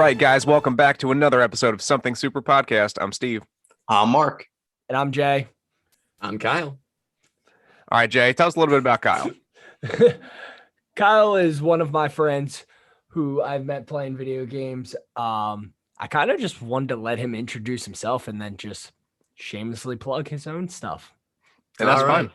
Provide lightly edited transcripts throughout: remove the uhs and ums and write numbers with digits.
right, guys, welcome back to another episode of Something Super Podcast. I'm Steve. I'm Mark. And I'm Jay. I'm Kyle. All right, Jay, tell us a little bit about Kyle. Kyle is one of my friends who I've met playing video games. I kind of just wanted to let him introduce himself and then just shamelessly plug his own stuff. And that's All right. fine.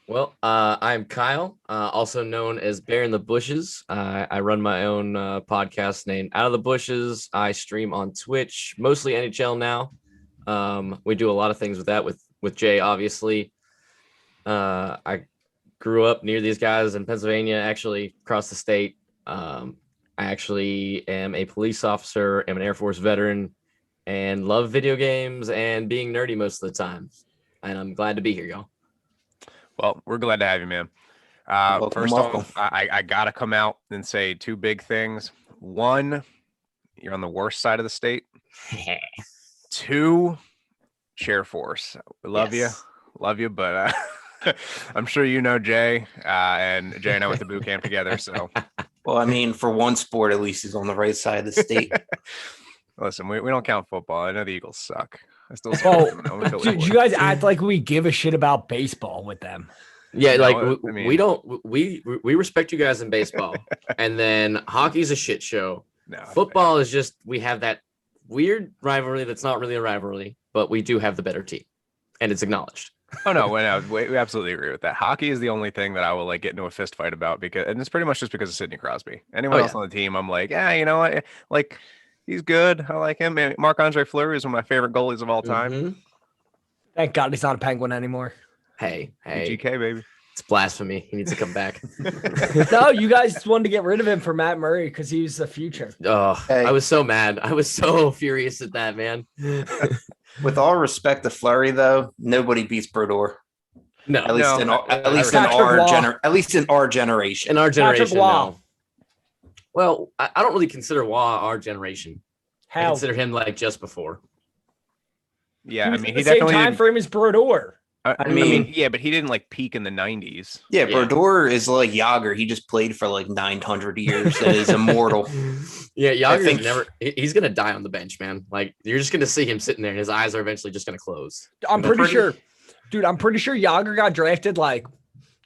Well, I'm Kyle, also known as BearInTheBushes. I run my own podcast named Out of the Bushes. I stream on Twitch, mostly NHL now. We do a lot of things with that with Jay, obviously. I grew up near these guys in Pennsylvania, actually across the state. I actually am a police officer, am an Air Force veteran, and love video games and being nerdy most of the time. And I'm glad to be here, y'all. Well, we're glad to have you, man. First off, I got to come out and say two big things. One, you're on the worst side of the state. Two, Chair Force. We love you. Love you, but I'm sure you know Jay, and Jay and I went to boot camp together. So, well, I mean, for one sport, at least he's on the right side of the state. Listen, we don't count football. I know the Eagles suck. I still Dude, you guys act like we give a shit about baseball with them. Yeah, No, like I mean- we don't we respect you guys in baseball, and then hockey's a shit show. No, Football is just we have that weird rivalry that's not really a rivalry, but we do have the better team, and it's acknowledged. Oh no, we absolutely agree with that. Hockey is the only thing that I will get into a fist fight about and it's pretty much just because of Sidney Crosby. Anyone else on the team, I'm like, yeah, you know what? Like, he's good. I like him. Marc-Andre Fleury is one of my favorite goalies of all time. Mhm. Thank God he's not a Penguin anymore. Hey, GK baby. it's blasphemy. He needs to come back. No, you guys wanted to get rid of him for Matt Murray because he was the future. Oh, Hey. I was so mad. I was so furious at that, man. With all respect to Flurry, though, nobody beats Brodeur. No, At least No, in our, I- at least I- in Patrick our Waugh. at least in our generation. in our generation, Waugh. no. Well, I don't really consider Waugh our generation. I Hell, consider him like just before. Yeah, I was mean, in he the same definitely time didn't, frame as Brodeur. I mean, yeah, but he didn't like peak in the 90s. Yeah, Yeah. Brodeur is like Yager. He just played for like 900 years and is immortal. Yeah, Yager's think- he's gonna die on the bench, man. Like you're just gonna see him sitting there and his eyes are eventually just gonna close. I'm pretty sure, dude, I'm pretty sure Yager got drafted like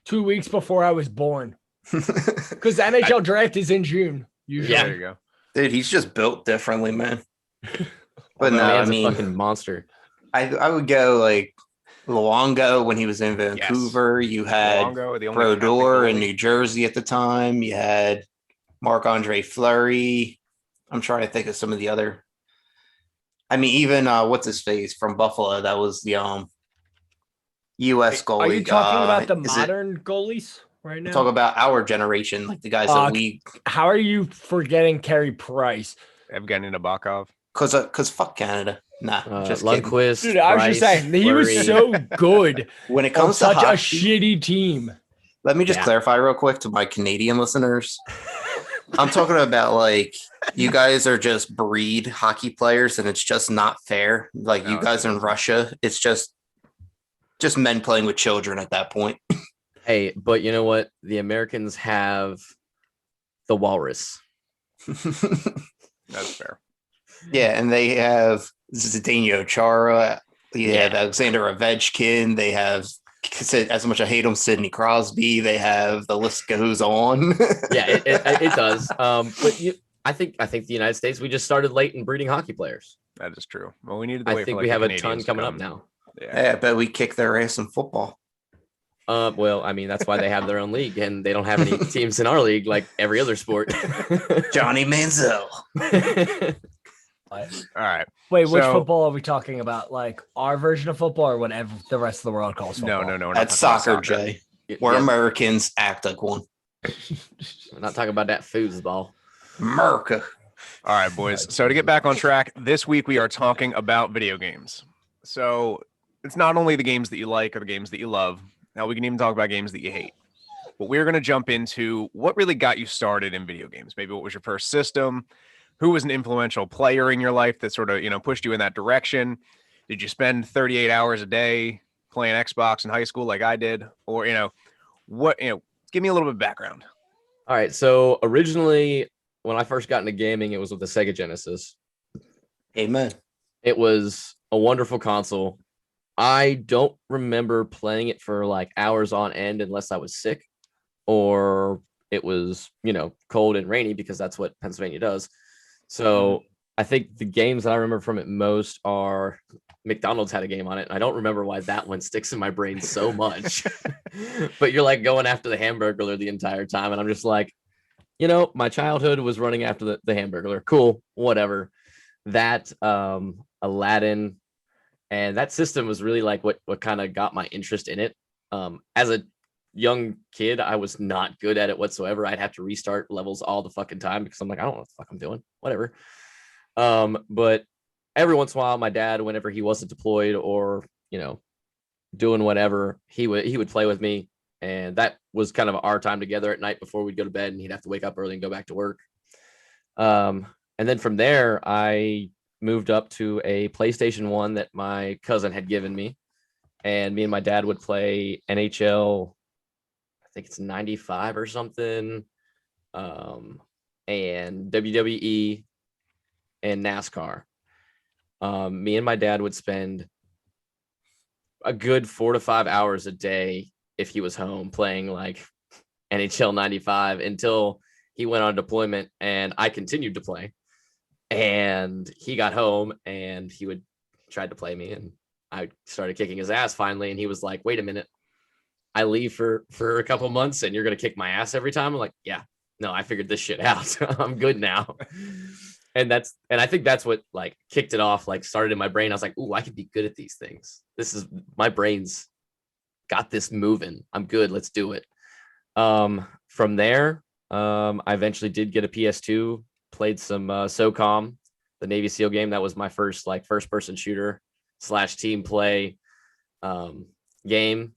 2 weeks before I was born. Because the NHL draft is in June, usually. Yeah. There you go. Dude, he's just built differently, man. But The no, I man's a mean, fucking monster. I would go like Luongo when he was in Vancouver. You had Luongo, the only Brodeur active in goalie. New Jersey at the time. You had Marc-Andre Fleury. I'm trying to think of some of the other. I mean, even what's his face from Buffalo? That was the U.S. goalie. Are you talking about the is it- modern goalies right now? Talk about our generation, like the guys Uh, that we, How are you forgetting Carey Price? Evgeny Nabokov. because fuck Canada. Nah, just kidding. Lundqvist. Dude, I was just Price, saying, he Fleury. was so good When it on comes to such a hockey, shitty team. let me just Yeah. clarify real quick to my Canadian listeners. I'm talking about like you guys are just breed hockey players, and it's just not fair. Like No, you it's guys in not. Russia, it's just men playing with children at that point. Hey, but you know what? The Americans have the walrus. That's fair. Yeah, and they have Zdeno Chara. They have Alexander Ovechkin. They have, as much as I hate him, Sidney Crosby. They have, the list goes on. Yeah, it does. But I think the United States, we just started late in breeding hockey players. That is true. Well, we needed to I wait think for, we like, have the a ton Canadians to coming up come. now. Yeah. Yeah, I bet we kick their ass in football. Well, I mean, that's why they have their own league, and they don't have any teams in our league like every other sport. Johnny Manziel. All right. Wait, which So- football are we talking about? Like our version of football or whatever the rest of the world calls football? No. we're not That's talking about soccer, Jay. Yeah, We're Americans, act like one. we're not talking about that foosball. America. All right, boys. So to get back on track, this week we are talking about video games. So it's not only the games that you like or the games that you love. Now we can even talk about games that you hate. But we're going to jump into what really got you started in video games. Maybe what was your first system? Who was an influential player in your life that sort of, pushed you in that direction? Did you spend 38 hours a day playing Xbox in high school like I did? Or, give me a little bit of background. All right. So originally, when I first got into gaming, it was with the Sega Genesis. Amen. It was a wonderful console. I don't remember playing it for like hours on end unless I was sick or it was, cold and rainy because that's what Pennsylvania does. So I think the games that I remember from it most are McDonald's had a game on it. I don't remember why that one sticks in my brain so much, but you're like going after the Hamburglar the entire time. And I'm just like, my childhood was running after the Hamburglar. Cool, whatever. That Aladdin and that system was really like what kind of got my interest in it. As a young kid, I was not good at it whatsoever. I'd have to restart levels all the fucking time because I'm like, I don't know what the fuck I'm doing. Whatever. But every once in a while, my dad, whenever he wasn't deployed or, doing whatever, he would play with me. And that was kind of our time together at night before we'd go to bed and he'd have to wake up early and go back to work. And then from there, I moved up to a PlayStation 1 that my cousin had given me. And me and my dad would play NHL, I think it's 95 or something, and WWE and NASCAR. Me and my dad would spend a good 4 to 5 hours a day if he was home playing like NHL 95 until he went on deployment and I continued to play. And he got home and he would try to play me and I started kicking his ass finally. And he was like, wait a minute, I leave for a couple months and you're going to kick my ass every time. I'm like, yeah, no, I figured this shit out. I'm good now. And I think that's what like kicked it off, like started in my brain. I was like, ooh, I could be good at these things. This is my brain's got this moving. I'm good. Let's do it. From there, I eventually did get a PS2, played some SOCOM, the Navy SEAL game. That was my first like first person shooter / team play game.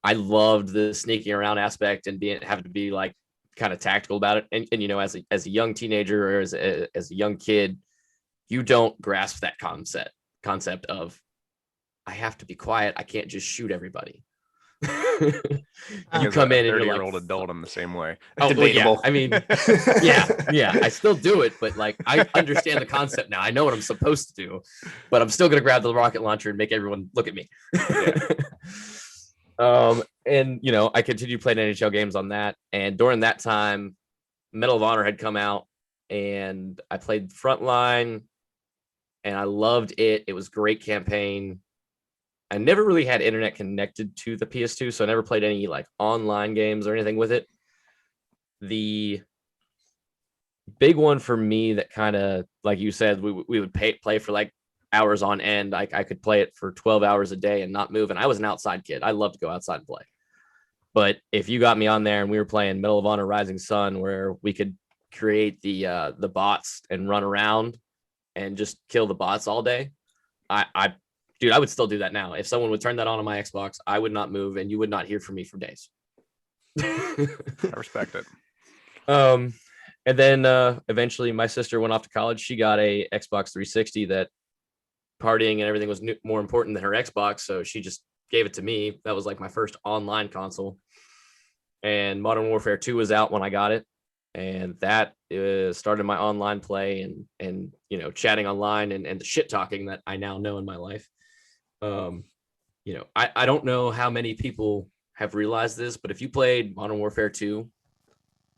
I loved the sneaking around aspect and having to be like kind of tactical about it. And as a young teenager or as a young kid, you don't grasp that concept of I have to be quiet. I can't just shoot everybody. You come in and you're like, adult, I'm the same way. Oh, Debatable. yeah. I mean, yeah, I still do it, but like I understand the concept now. I know what I'm supposed to do, but I'm still gonna grab the rocket launcher and make everyone look at me. And I continued playing NHL games on that. And during that time, Medal of Honor had come out, and I played Frontline, and I loved it. It was a great campaign. I never really had internet connected to the PS2, so I never played any like online games or anything with it. The big one for me that kind of, like you said, we would play for like hours on end. I could play it for 12 hours a day and not move. And I was an outside kid. I love to go outside and play. But if you got me on there and we were playing Medal of Honor Rising Sun, where we could create the bots and run around and just kill the bots all day, Dude, I would still do that now. If someone would turn that on my Xbox, I would not move and you would not hear from me for days. I respect it. And then eventually my sister went off to college. She got a Xbox 360 that partying and everything was more important than her Xbox. So she just gave it to me. That was like my first online console. And Modern Warfare 2 was out when I got it. And that started my online play and chatting online and the shit talking that I now know in my life. I don't know how many people have realized this, but if you played Modern Warfare 2,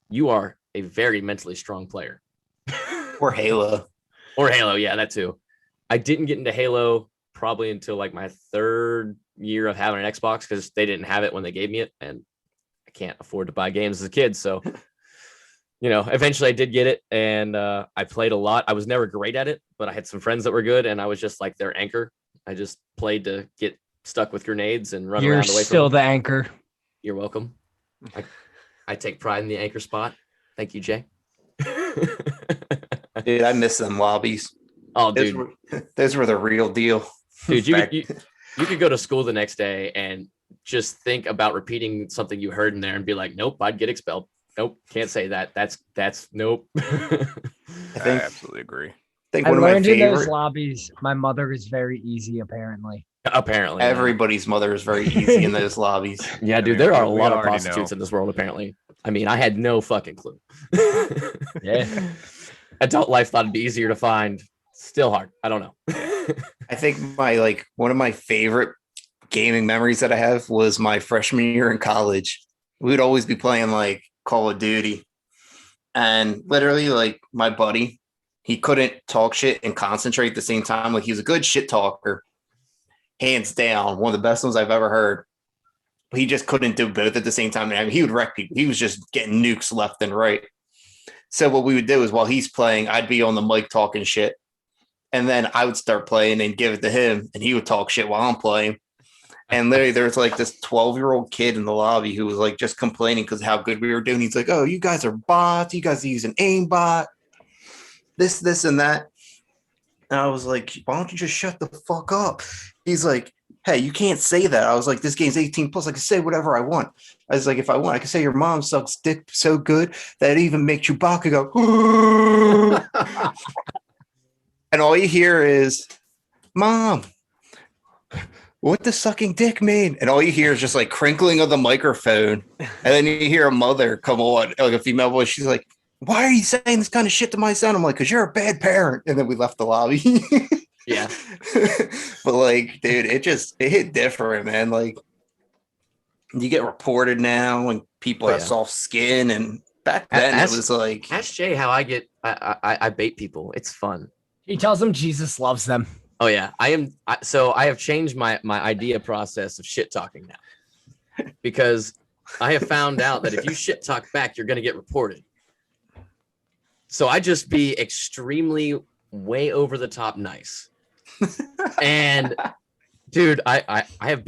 you are a very mentally strong player. Or Halo. Yeah, that too. I didn't get into Halo probably until like my third year of having an Xbox because they didn't have it when they gave me it, and I can't afford to buy games as a kid. So, eventually I did get it, and I played a lot. I was never great at it, but I had some friends that were good, and I was just like their anchor. I just played to get stuck with grenades and run around away from them. You're still the anchor. You're welcome. I take pride in the anchor spot. Thank you, Jay. Dude, I miss them lobbies. Oh, dude. Those were the real deal. Dude, you could go to school the next day and just think about repeating something you heard in there and be like, nope, I'd get expelled. Nope, can't say that. That's nope. I absolutely agree. I think I one of my learned in those favorite. lobbies, my mother is very easy, apparently. Apparently. Everybody's mother is very easy in those lobbies. Yeah, dude, there are a lot of prostitutes in this world, apparently. I mean, I had no fucking clue. Yeah. Adult life thought it'd be easier to find. Still hard. I don't know. I think one of my favorite gaming memories that I have was my freshman year in college. We would always be playing like Call of Duty. And literally, like my buddy, he couldn't talk shit and concentrate at the same time. Like he was a good shit talker, hands down, one of the best ones I've ever heard. He just couldn't do both at the same time. I mean, he would wreck people. He was just getting nukes left and right. So what we would do is while he's playing, I'd be on the mic talking shit. And then I would start playing and give it to him, and he would talk shit while I'm playing. And literally, there was like this 12-year-old kid in the lobby who was like just complaining because how good we were doing. He's like, "Oh, you guys are bots. You guys are using aimbot. This, and that." And I was like, "Why don't you just shut the fuck up?" He's like, "Hey, you can't say that." I was like, "This game's 18 plus. I can say whatever I want." I was like, "If I want, I can say your mom sucks dick so good that it even makes Chewbacca go." And all you hear is, "Mom, what does sucking dick mean?" And all you hear is just like crinkling of the microphone. And then you hear a mother come on, like a female voice. She's like, "Why are you saying this kind of shit to my son?" I'm like, "Because you're a bad parent." And then we left the lobby. Yeah. But like, dude, it hit different, man. Like, you get reported now and people have soft skin. And back then it was like, ask Jay how I get, I bait people. It's fun. He tells them Jesus loves them. Oh yeah, so I have changed my idea process of shit talking now, because I have found out that if you shit talk back, you're gonna get reported. So I just be extremely way over the top nice. And dude, I have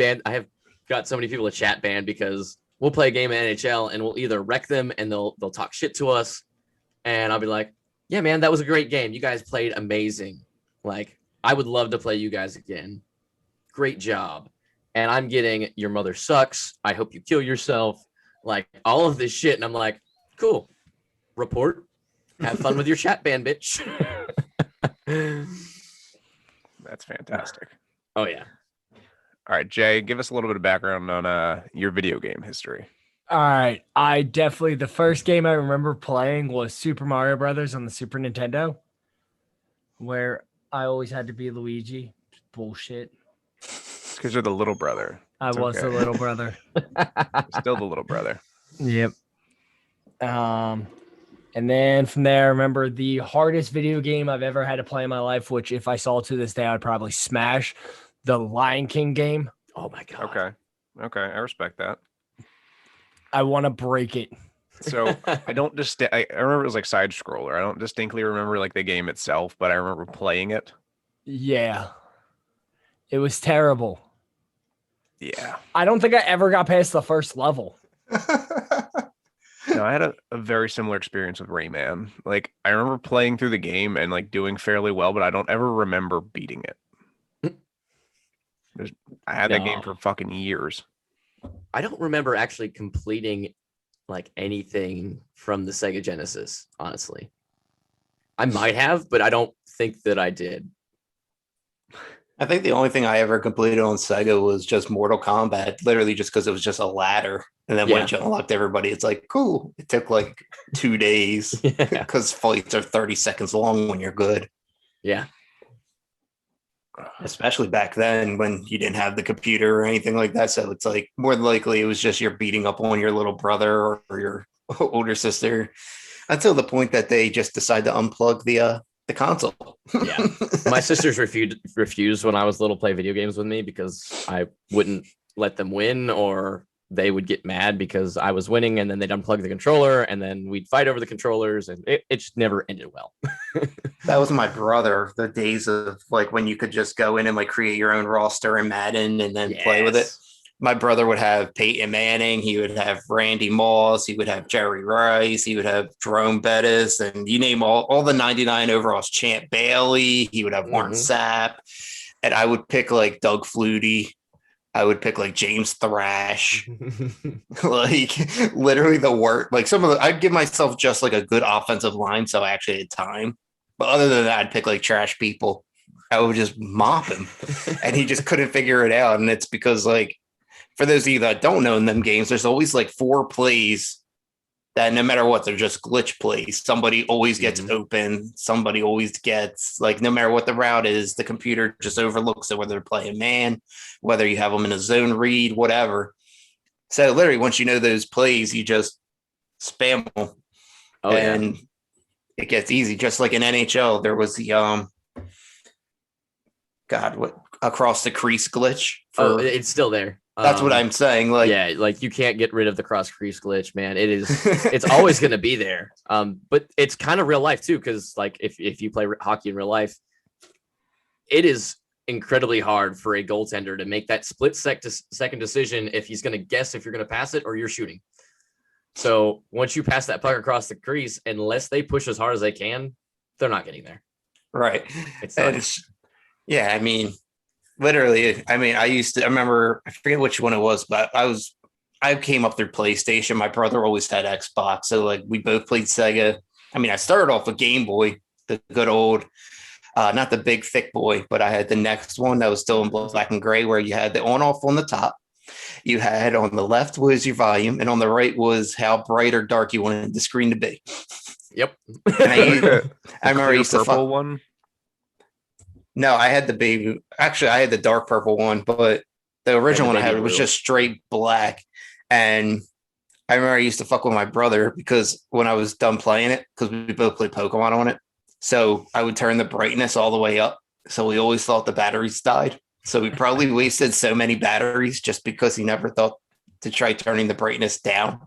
got so many people to chat banned because we'll play a game of NHL and we'll either wreck them and they'll talk shit to us, and I'll be like, "Yeah, man, that was a great game. You guys played amazing. Like, I would love to play you guys again. Great job." And I'm getting, "Your mother sucks. I hope you kill yourself." Like all of this shit. And I'm like, "Cool. Report. Have fun with your chat ban, bitch." That's fantastic. Oh yeah. All right, Jay, give us a little bit of background on your video game history. All right. The first game I remember playing was Super Mario Brothers on the Super Nintendo, where I always had to be Luigi. Bullshit. It's because you're the little brother. I was the little brother. Still the little brother. Yep. And then from there, I remember the hardest video game I've ever had to play in my life, which if I saw to this day, I'd probably smash, the Lion King game. Oh my God. Okay. I respect that. I want to break it. So I remember it was like side scroller. I don't distinctly remember like the game itself, but I remember playing it. Yeah. It was terrible. Yeah. I don't think I ever got past the first level. No, I had a very similar experience with Rayman. Like, I remember playing through the game and like doing fairly well, but I don't ever remember beating it. I had that game for fucking years. I don't remember actually completing like anything from the Sega Genesis, honestly. I might have, but I don't think that I did. I think the only thing I ever completed on Sega was just Mortal Kombat, literally just because it was just a ladder. And then once you unlocked everybody, it's like, cool. It took like 2 days because fights are 30 seconds long when you're good. Yeah. Especially back then when you didn't have the computer or anything like that. So it's like more than likely it was just you're beating up on your little brother or your older sister until the point that they just decide to unplug the console. Yeah. My sisters refused when I was little play video games with me because I wouldn't let them win, or they would get mad because I was winning and then they'd unplug the controller and then we'd fight over the controllers, and it just never ended well. That was my brother, the days of like when you could just go in and like create your own roster in Madden and then play with it. My brother would have Peyton Manning, he would have Randy Moss, he would have Jerry Rice, he would have Jerome Bettis, and you name all the 99 overalls, Champ Bailey, he would have Warren Sapp, and I would pick like Doug Flutie. I would pick like James Thrash, like literally the worst. Like I'd give myself just like a good offensive line, so I actually had time. But other than that, I'd pick like trash people. I would just mop him, and he just couldn't figure it out. And it's because like, for those of you that don't know in them games, there's always like 4 plays that no matter what, they're just glitch plays. Somebody always gets Mhm. open. Somebody always gets, like, no matter what the route is, the computer just overlooks it, whether they're playing man, whether you have them in a zone read, whatever. So literally, once you know those plays, you just spam them, Oh yeah. and it gets easy. Just like in NHL, there was the God, what across the crease glitch. Oh, it's still there. That's what I'm saying. Like, yeah, like you can't get rid of the cross crease glitch, man. It's always going to be there. But it's kind of real life too, because like if you play hockey in real life, it is incredibly hard for a goaltender to make that second decision if he's going to guess if you're going to pass it or you're shooting. So once you pass that puck across the crease, unless they push as hard as they can, they're not getting there. right. It's And not. it's, yeah, I mean, literally, I mean, I remember, I forget which one it was, but I came up through PlayStation. My brother always had Xbox. So like we both played Sega. I mean, I started off with Game Boy, the good old, not the big thick boy, but I had the next one that was still in black and gray, where you had the on off on the top. You had on the left was your volume, and on the right was how bright or dark you wanted the screen to be. Yep. And I remember I used to purple one. No, I had the baby. Actually, I had the dark purple one, but the original one I had was blue. just straight black. And I remember I used to fuck with my brother because when I was done playing it, because we both played Pokemon on it, so I would turn the brightness all the way up. So we always thought the batteries died. So we probably wasted so many batteries just because he never thought to try turning the brightness down.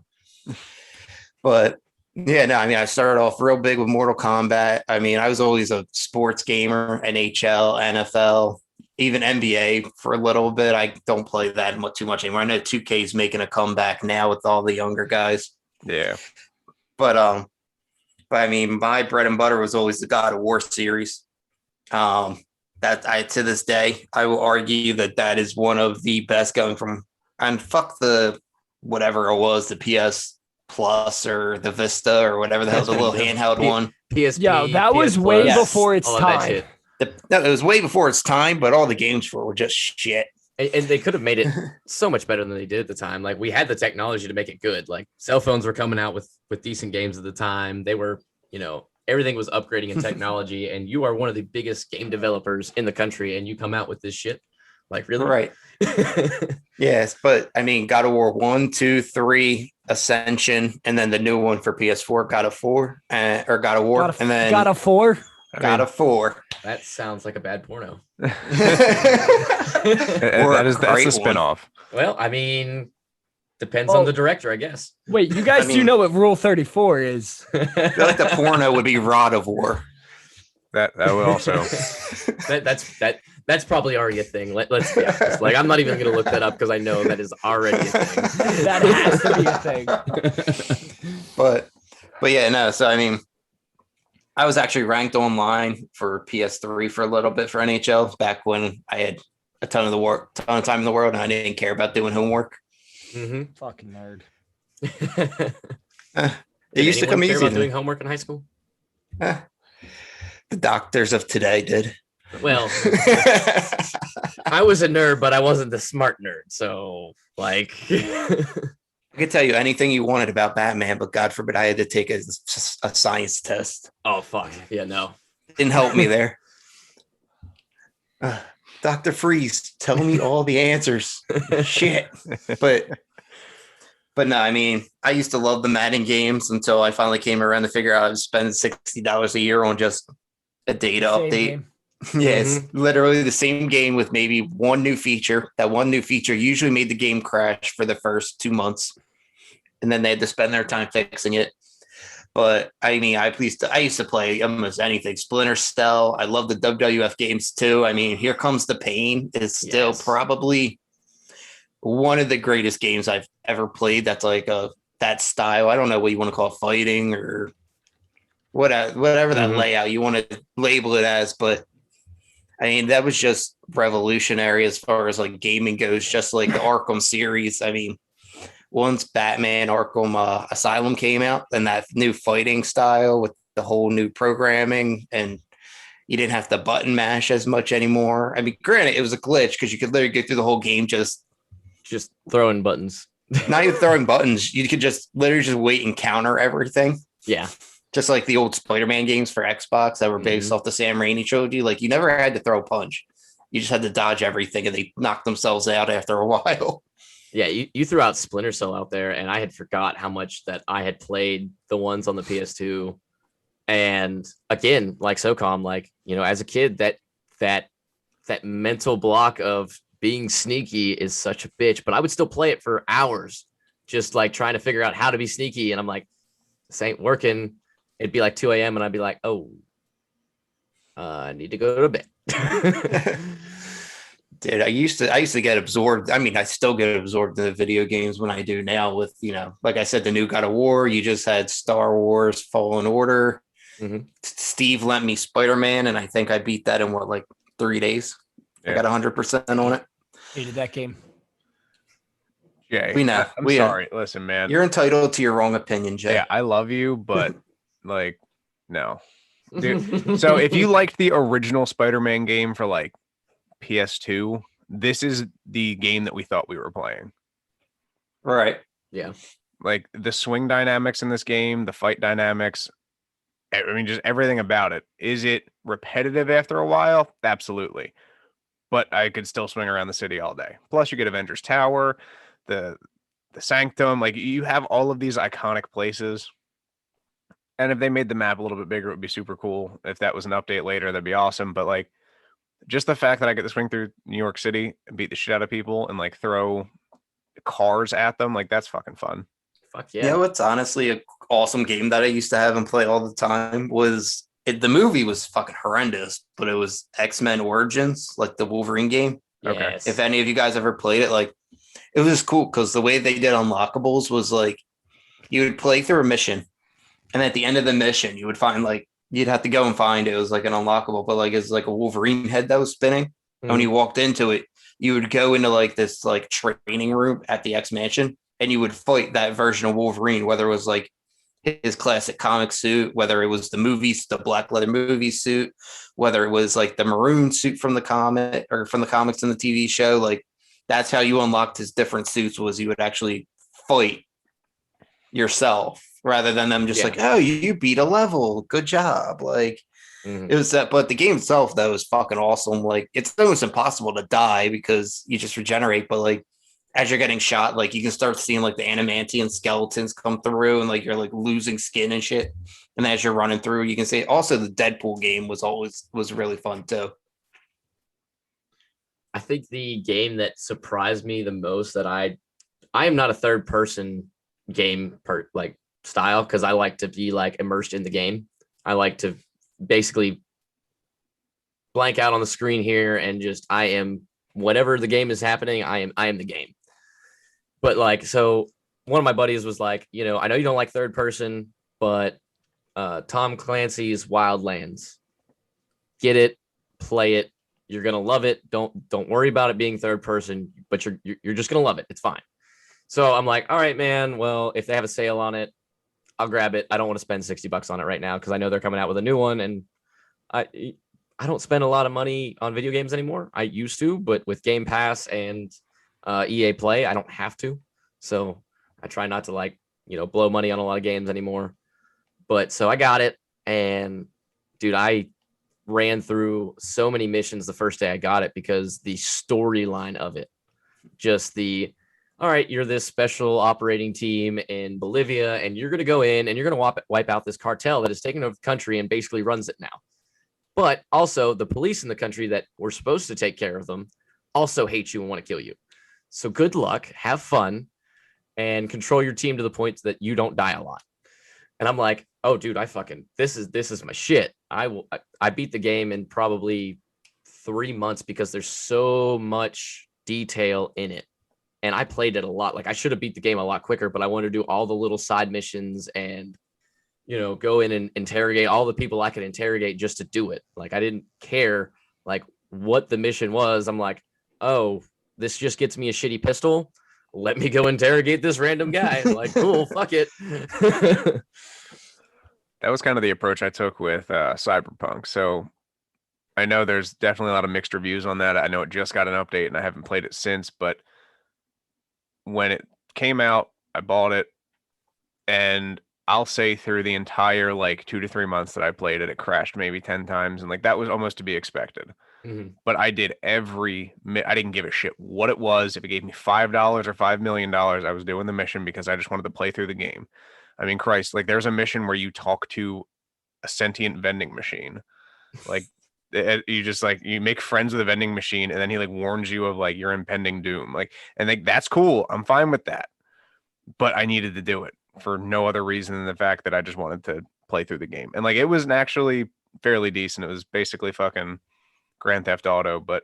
But yeah, no, I mean, I started off real big with Mortal Kombat. I mean, I was always a sports gamer, NHL, NFL, even NBA for a little bit. I don't play that too much anymore. I know 2K is making a comeback now with all the younger guys. Yeah. But I mean, my bread and butter was always the God of War series. That I, to this day, I will argue that is one of the best, going from, and fuck the whatever it was, the PS Plus or the Vista or whatever the hell, the little handheld one. PSP. Yeah, that was PS way Plus, before its all of that time. shit. No, it was way before its time, but all the games for it were just shit. And they could have made it so much better than they did at the time. Like we had the technology to make it good. Like cell phones were coming out with decent games at the time. They were, everything was upgrading in technology. And you are one of the biggest game developers in the country, and you come out with this shit. Like really? Right. Yes, but I mean, God of War 1, 2, 3, Ascension, and then the new one for PS4, God of War, or God of War, and then got a 4. God of 4. That sounds like a bad porno. That's the great one. spinoff. Well, I mean, depends on the director, I guess. Wait, you guys I do mean- know what Rule 34 is? I feel like the porno would be Rod of War. That would also. That's probably already a thing. Let's be honest. Like I'm not even gonna look that up because I know that is already a thing. That has to be a thing. But yeah, no. So I mean, I was actually ranked online for PS3 for a little bit for NHL back when I had a ton of time in the world, and I didn't care about doing homework. Mm-hmm. Fucking nerd. It used to come easy. About doing homework in high school. The doctors of today did. Well, I was a nerd, but I wasn't the smart nerd. So, like, I could tell you anything you wanted about Batman, but God forbid I had to take a science test. oh fuck, yeah, no. Didn't help me there. Dr. Freeze, tell me all the answers. Shit. But no, I mean, I used to love the Madden games until I finally came around to figure out I was spending $60 a year on just a data Same update. game. Yeah, it's literally the same game with maybe one new feature. That one new feature usually made the game crash for the first 2 months, and then they had to spend their time fixing it. But I mean, I used to play almost anything. Splinter Cell. I love the WWF games too. I mean, Here Comes the Pain is still probably one of the greatest games I've ever played. That's like that style. I don't know what you want to call it, fighting or whatever that layout you want to label it as, but I mean, that was just revolutionary as far as like gaming goes, just like the Arkham series. I mean, once Batman Arkham Asylum came out, and that new fighting style with the whole new programming, and you didn't have to button mash as much anymore. I mean, granted, it was a glitch because you could literally get through the whole game just throwing buttons. Not even throwing buttons. You could just literally just wait and counter everything. Yeah. Just like the old Spider-Man games for Xbox that were based off the Sam Raimi trilogy. Like you never had to throw a punch. You just had to dodge everything and they knocked themselves out after a while. Yeah, you threw out Splinter Cell out there, and I had forgot how much that I had played the ones on the PS2. And again, like SOCOM, like, you know, as a kid, that mental block of being sneaky is such a bitch. But I would still play it for hours, just like trying to figure out how to be sneaky. And I'm like, this ain't working. It'd be like 2 a.m. and I'd be like, oh, I need to go to bed. Dude, I used to get absorbed. I mean, I still get absorbed in the video games when I do now with, you know, like I said, the new God of War. You just had Star Wars Fallen Order. Steve lent me Spider-Man, and I think I beat that in like 3 days. I got 100% on it. Hated that game. Jay, We know. I'm sorry. Listen, man. You're entitled to your wrong opinion, Jay. Yeah, I love you, but like, no. Dude, so if you liked the original Spider-Man game for like PS2, this is the game that we thought we were playing. Right. Yeah. Like the swing dynamics in this game, the fight dynamics, I mean, just everything about it. Is it repetitive after a while? Absolutely. But I could still swing around the city all day. Plus, you get Avengers Tower, the Sanctum. Like, you have all of these iconic places. And if they made the map a little bit bigger, it would be super cool. If that was an update later, that'd be awesome. But like, just the fact that I get to swing through New York City and beat the shit out of people and like throw cars at them, like that's fucking fun. Fuck yeah. You know what's honestly an awesome game that I used to have and play all the time was the movie was fucking horrendous, but it was X-Men Origins, like the Wolverine game. Okay. Yes. If any of you guys ever played it, like it was cool because the way they did unlockables was like you would play through a mission, and at the end of the mission, you would find like you'd have to go and find it was like an unlockable, but like it's like a Wolverine head that was spinning. And when you walked into it, you would go into like this like training room at the X Mansion, and you would fight that version of Wolverine, whether it was like his classic comic suit, whether it was the movies, the black leather movie suit, whether it was like the maroon suit from the comic or from the comics and the TV show. Like that's how you unlocked his different suits, was you would actually fight yourself rather than them just like, oh, you beat a level. Good job. Like it was that, but the game itself, that was fucking awesome. Like it's almost impossible to die because you just regenerate, but like as you're getting shot, like you can start seeing like the adamantium skeletons come through and like you're like losing skin and shit. And as you're running through, you can see also the Deadpool game was really fun too. I think the game that surprised me the most that I am not a third person game like style, because I like to be like immersed in the game. I like to basically blank out on the screen here and just I am whatever the game is happening, I am the game. But like, so one of my buddies was like, you know, I know you don't like third person, but Tom Clancy's Wildlands, get it, play it, you're gonna love it. Don't worry about it being third person, but you're just gonna love it. It's fine. So I'm like, all right, man. Well, if they have a sale on it, I'll grab it. I don't want to spend $60 on it right now because I know they're coming out with a new one, and I don't spend a lot of money on video games anymore. I used to, but with Game Pass and EA Play, I don't have to. So I try not to like, you know, blow money on a lot of games anymore. But so I got it, and dude, I ran through so many missions the first day I got it because the storyline of it, just all right, you're this special operating team in Bolivia, and you're going to go in and you're going to wipe out this cartel that has taken over the country and basically runs it now. But also the police in the country that were supposed to take care of them also hate you and want to kill you. So good luck, have fun, and control your team to the point that you don't die a lot. And I'm like, oh, dude, this is my shit. I beat the game in probably 3 months because there's so much detail in it. And I played it a lot. Like I should have beat the game a lot quicker, but I wanted to do all the little side missions and, you know, go in and interrogate all the people I could interrogate just to do it. Like I didn't care like what the mission was. I'm like, oh, this just gets me a shitty pistol. Let me go interrogate this random guy. Like, cool, fuck it. That was kind of the approach I took with Cyberpunk. So I know there's definitely a lot of mixed reviews on that. I know it just got an update and I haven't played it since, but when it came out, I bought it, and I'll say through the entire like 2 to 3 months that I played it, it crashed maybe 10 times, and like that was almost to be expected. But I did I didn't give a shit what it was. If it gave me $5 or $5 million, I was doing the mission because I just wanted to play through the game. I mean, Christ, like there's a mission where you talk to a sentient vending machine. Like you just like you make friends with a vending machine, and then he like warns you of like your impending doom. Like, and like that's cool. I'm fine with that. But I needed to do it for no other reason than the fact that I just wanted to play through the game. And like it was actually fairly decent. It was basically fucking Grand Theft Auto, but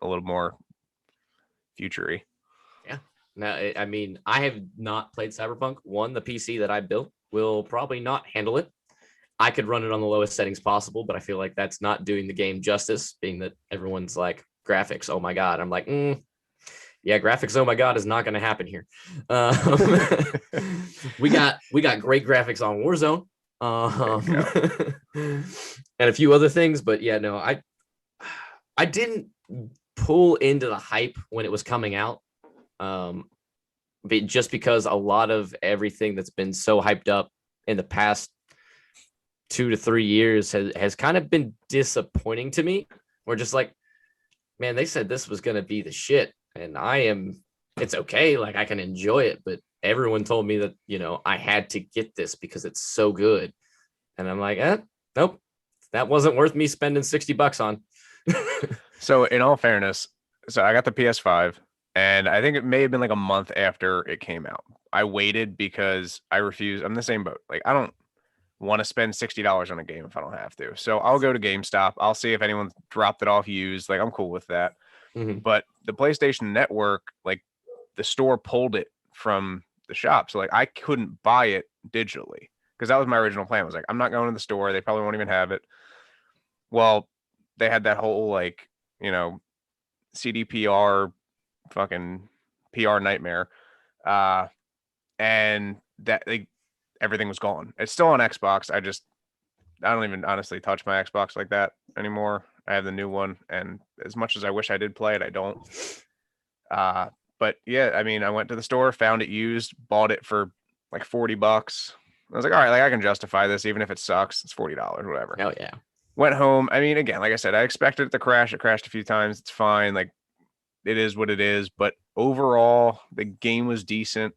a little more future-y. Yeah. Now, I mean, I have not played Cyberpunk. One, the PC that I built will probably not handle it. I could run it on the lowest settings possible, but I feel like that's not doing the game justice, being that everyone's like, graphics, oh my God. I'm like, yeah, graphics, oh my God, is not going to happen here. We got great graphics on Warzone and a few other things, but yeah, no, I didn't pull into the hype when it was coming out, but just because a lot of everything that's been so hyped up in the past 2 to 3 years has kind of been disappointing to me. We're just like, man, they said this was going to be the shit, and it's okay. Like I can enjoy it, but everyone told me that, I had to get this because it's so good. And I'm like, nope, that wasn't worth me spending $60 on. So in all fairness, so I got the PS5, and I think it may have been like a month after it came out. I waited because I refuse. I'm the same boat. Like I don't want to spend $60 on a game if I don't have to. So I'll go to GameStop. I'll see if anyone's dropped it off used. Like I'm cool with that. But the PlayStation Network, like the store pulled it from the shop. So like I couldn't buy it digitally because that was my original plan. I was like, I'm not going to the store. They probably won't even have it. Well, they had that whole like, CDPR fucking PR nightmare. And that like everything was gone. It's still on Xbox. I don't even honestly touch my Xbox like that anymore. I have the new one, and as much as I wish I did play it, I don't. But yeah, I mean, I went to the store, found it used, bought it for like $40. I was like, all right, like I can justify this, even if it sucks. It's $40, whatever. Hell yeah. Went home. I mean, again, like I said, I expected it to crash. It crashed a few times. It's fine. Like it is what it is. But overall, the game was decent.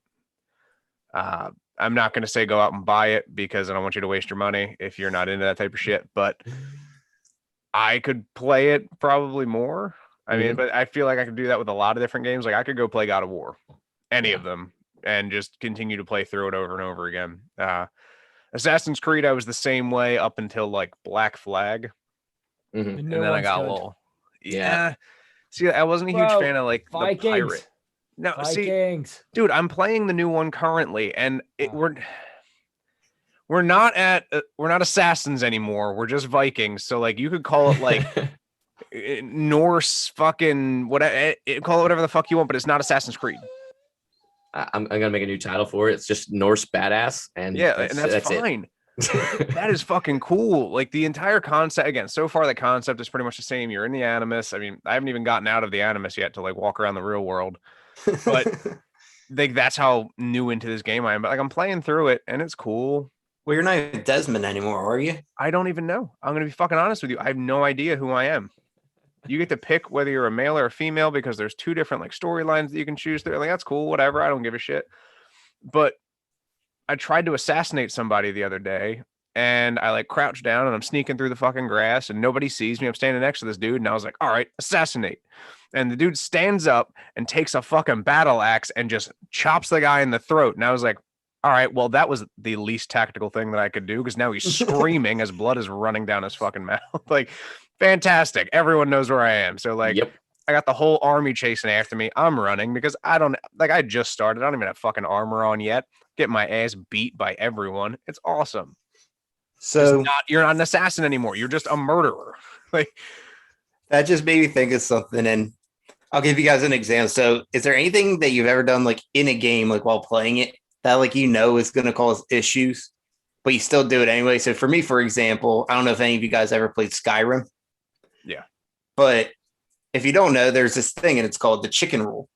I'm not going to say go out and buy it because I don't want you to waste your money if you're not into that type of shit. But I could play it probably more. I mean, but I feel like I could do that with a lot of different games. Like I could go play God of War, any of them, and just continue to play through it over and over again. Assassin's Creed, I was the same way up until like Black Flag. And then I got a little, See, I wasn't a huge fan of like Vikings. the pirate. No, Vikings. see, dude, I'm playing the new one currently, and we're not assassins anymore. We're just Vikings. So like you could call it like Norse fucking whatever. Call it whatever the fuck you want, but it's not Assassin's Creed. I'm gonna make a new title for it. It's just Norse badass, and that's fine. That is fucking cool. Like the entire concept, again, so far the concept is pretty much the same. You're in the Animus. I mean, I haven't even gotten out of the Animus yet to like walk around the real world, but like that's how new into this game I am. But like I'm playing through it and it's cool. Well, you're not Desmond anymore, are you? I don't even know. I'm gonna be fucking honest with you. I have no idea who I am. You get to pick whether you're a male or a female because there's 2 different like storylines that you can choose through. Like that's cool, whatever. I don't give a shit. But I tried to assassinate somebody the other day, and I like crouched down and I'm sneaking through the fucking grass and nobody sees me. I'm standing next to this dude and I was like, all right, assassinate. And the dude stands up and takes a fucking battle axe and just chops the guy in the throat. And I was like, all right, well, that was the least tactical thing that I could do because now he's screaming as blood is running down his fucking mouth. Like, fantastic. Everyone knows where I am. So like, I got the whole army chasing after me. I'm running because I just started. I don't even have fucking armor on yet. Get my ass beat by everyone. It's awesome. So you're not an assassin anymore. You're just a murderer. Like that just made me think of something. And I'll give you guys an example. So is there anything that you've ever done like in a game, like while playing it that like, is going to cause issues, but you still do it anyway? So for me, for example, I don't know if any of you guys ever played Skyrim. Yeah. But if you don't know, there's this thing and it's called the chicken rule.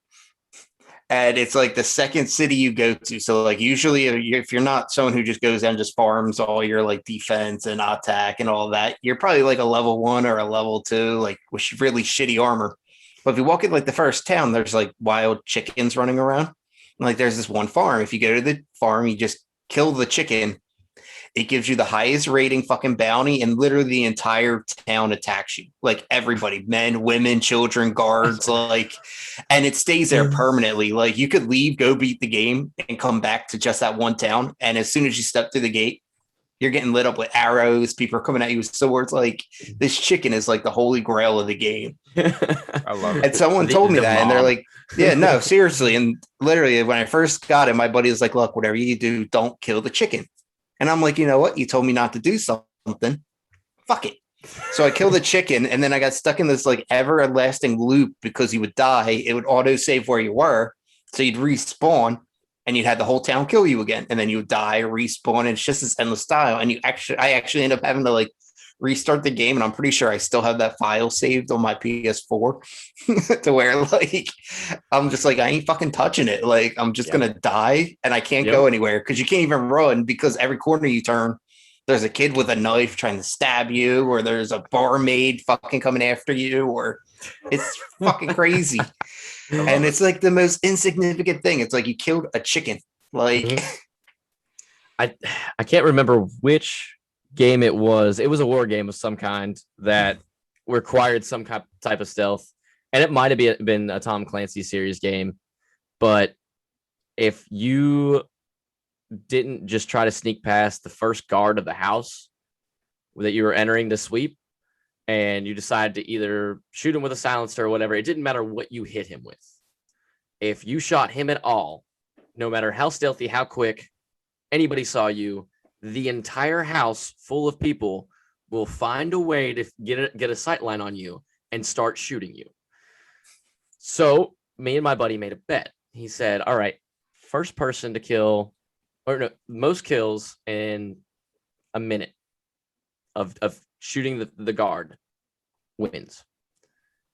And it's like the second city you go to. So like usually if you're not someone who just goes down and just farms all your like defense and attack and all that, you're probably like a level 1 or a level 2, like with really shitty armor. But if you walk in like the first town, there's like wild chickens running around. And, like there's this one farm. If you go to the farm, you just kill the chicken. It gives you the highest rating fucking bounty, and literally the entire town attacks you. Like everybody, men, women, children, guards, like, and it stays there permanently. Like you could leave, go beat the game, and come back to just that one town. And as soon as you step through the gate, you're getting lit up with arrows. People are coming at you with swords. Like this chicken is like the holy grail of the game. I love it. And someone told me that, and they're like, yeah, no, seriously. And literally, when I first got it, my buddy was like, look, whatever you do, don't kill the chicken. And I'm like, you know what? You told me not to do something. Fuck it. So I killed the chicken, and then I got stuck in this like everlasting loop because you would die. It would auto save where you were. So you'd respawn, and you'd have the whole town kill you again. And then you would die, respawn, and it's just this endless style. And I actually end up having to like restart the game. And I'm pretty sure I still have that file saved on my PS4 to where like, I'm just like, I ain't fucking touching it. Like, I'm just going to die and I can't go anywhere because you can't even run because every corner you turn, there's a kid with a knife trying to stab you, or there's a barmaid fucking coming after you, or it's fucking crazy. And it's like the most insignificant thing. It's like you killed a chicken. Like, I can't remember which game it was. It was a war game of some kind that required some type of stealth, and it might have been a Tom Clancy series game. But if you didn't just try to sneak past the first guard of the house that you were entering to sweep, and you decided to either shoot him with a silencer or whatever, it didn't matter what you hit him with. If you shot him at all, no matter how stealthy, how quick, anybody saw you, the entire house full of people will find a way to get a sight line on you and start shooting you. So me and my buddy made a bet. He said, all right, first person to kill, or no, most kills in a minute of shooting the guard wins.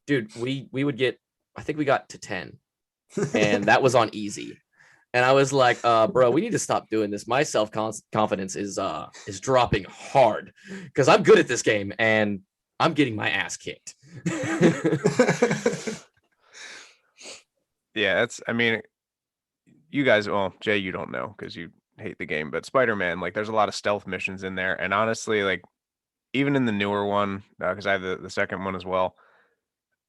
Dude, we would get, I think we got to 10, and that was on easy. And I was like, bro, we need to stop doing this. My self-confidence is dropping hard because I'm good at this game and I'm getting my ass kicked. Yeah, I mean, you guys, well, Jay, you don't know because you hate the game, but Spider-Man, like there's a lot of stealth missions in there. And honestly, like even in the newer one, because I have the second one as well,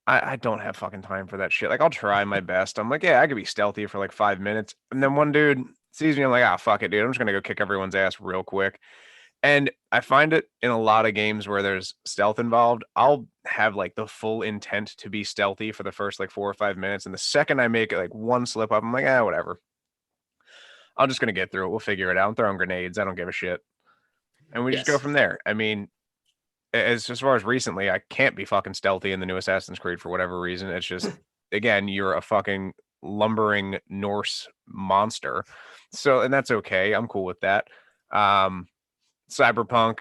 I don't have fucking time for that shit. Like, I'll try my best. I'm like, yeah, I could be stealthy for like 5 minutes. And then one dude sees me. I'm like, fuck it, dude. I'm just going to go kick everyone's ass real quick. And I find it in a lot of games where there's stealth involved, I'll have like the full intent to be stealthy for the first like 4 or 5 minutes. And the second I make it like one slip up, I'm like, whatever. I'm just going to get through it. We'll figure it out. I'm throwing grenades. I don't give a shit. And we just go from there. I mean, as far as recently, I can't be fucking stealthy in the new Assassin's Creed for whatever reason. It's just, again, you're a fucking lumbering Norse monster. So, and that's okay. I'm cool with that. Cyberpunk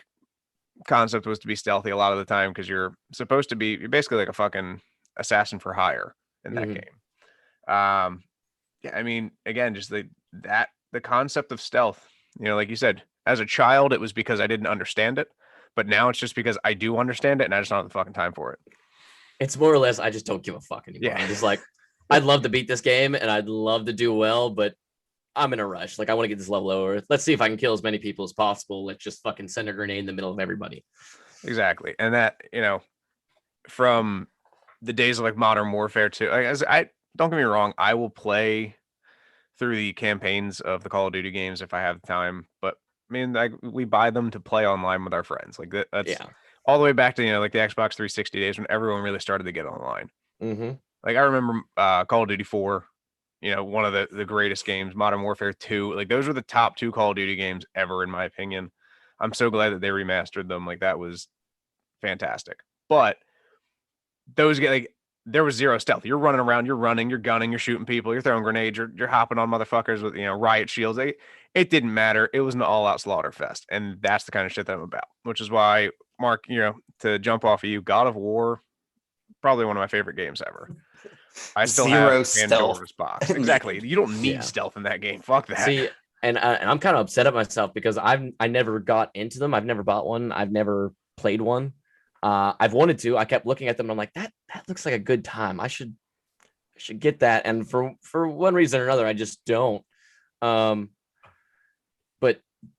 concept was to be stealthy a lot of the time because you're basically like a fucking assassin for hire in that game. Yeah, I mean, again, just the concept of stealth, like you said, as a child, it was because I didn't understand it. But now it's just because I do understand it and I just don't have the fucking time for it. It's more or less, I just don't give a fuck anymore. Yeah. I'm just like, I'd love to beat this game and I'd love to do well, but I'm in a rush. Like, I want to get this level over. Let's see if I can kill as many people as possible. Let's just fucking send a grenade in the middle of everybody. Exactly. And that, from the days of like Modern Warfare 2, I don't get me wrong, I will play through the campaigns of the Call of Duty games if I have time, but I mean, we buy them to play online with our friends. Like that's all the way back to, like the Xbox 360 days when everyone really started to get online. Mm-hmm. Like I remember Call of Duty 4, one of the greatest games, Modern Warfare 2. Like those were the top 2 Call of Duty games ever, in my opinion. I'm so glad that they remastered them. Like that was fantastic. But those there was zero stealth. You're running around, you're running, you're gunning, you're shooting people, you're throwing grenades, you're hopping on motherfuckers with, riot shields. It didn't matter. It was an all-out slaughter fest. And that's the kind of shit that I'm about, which is why, Mark, to jump off of you, God of War, probably one of my favorite games ever. I still Zero have stealth. Pandora's box. Exactly. You don't need Yeah. stealth in that game. Fuck that. See, and I'm kind of upset at myself because I never got into them. I've never bought one. I've never played one. I've wanted to. I kept looking at them and I'm like, that looks like a good time. I should get that. And for one reason or another, I just don't. But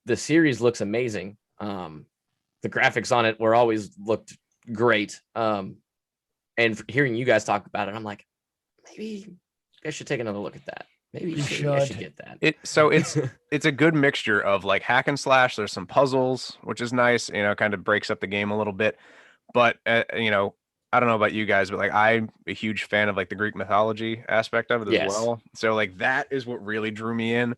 the series looks amazing. The graphics on it were always looked great. And hearing you guys talk about it, I'm like, maybe I should take another look at that. Maybe I should get that. So it's a good mixture of like hack and slash. There's some puzzles, which is nice. Kind of breaks up the game a little bit. But I don't know about you guys, but like I'm a huge fan of like the Greek mythology aspect of it as well. So like that is what really drew me in.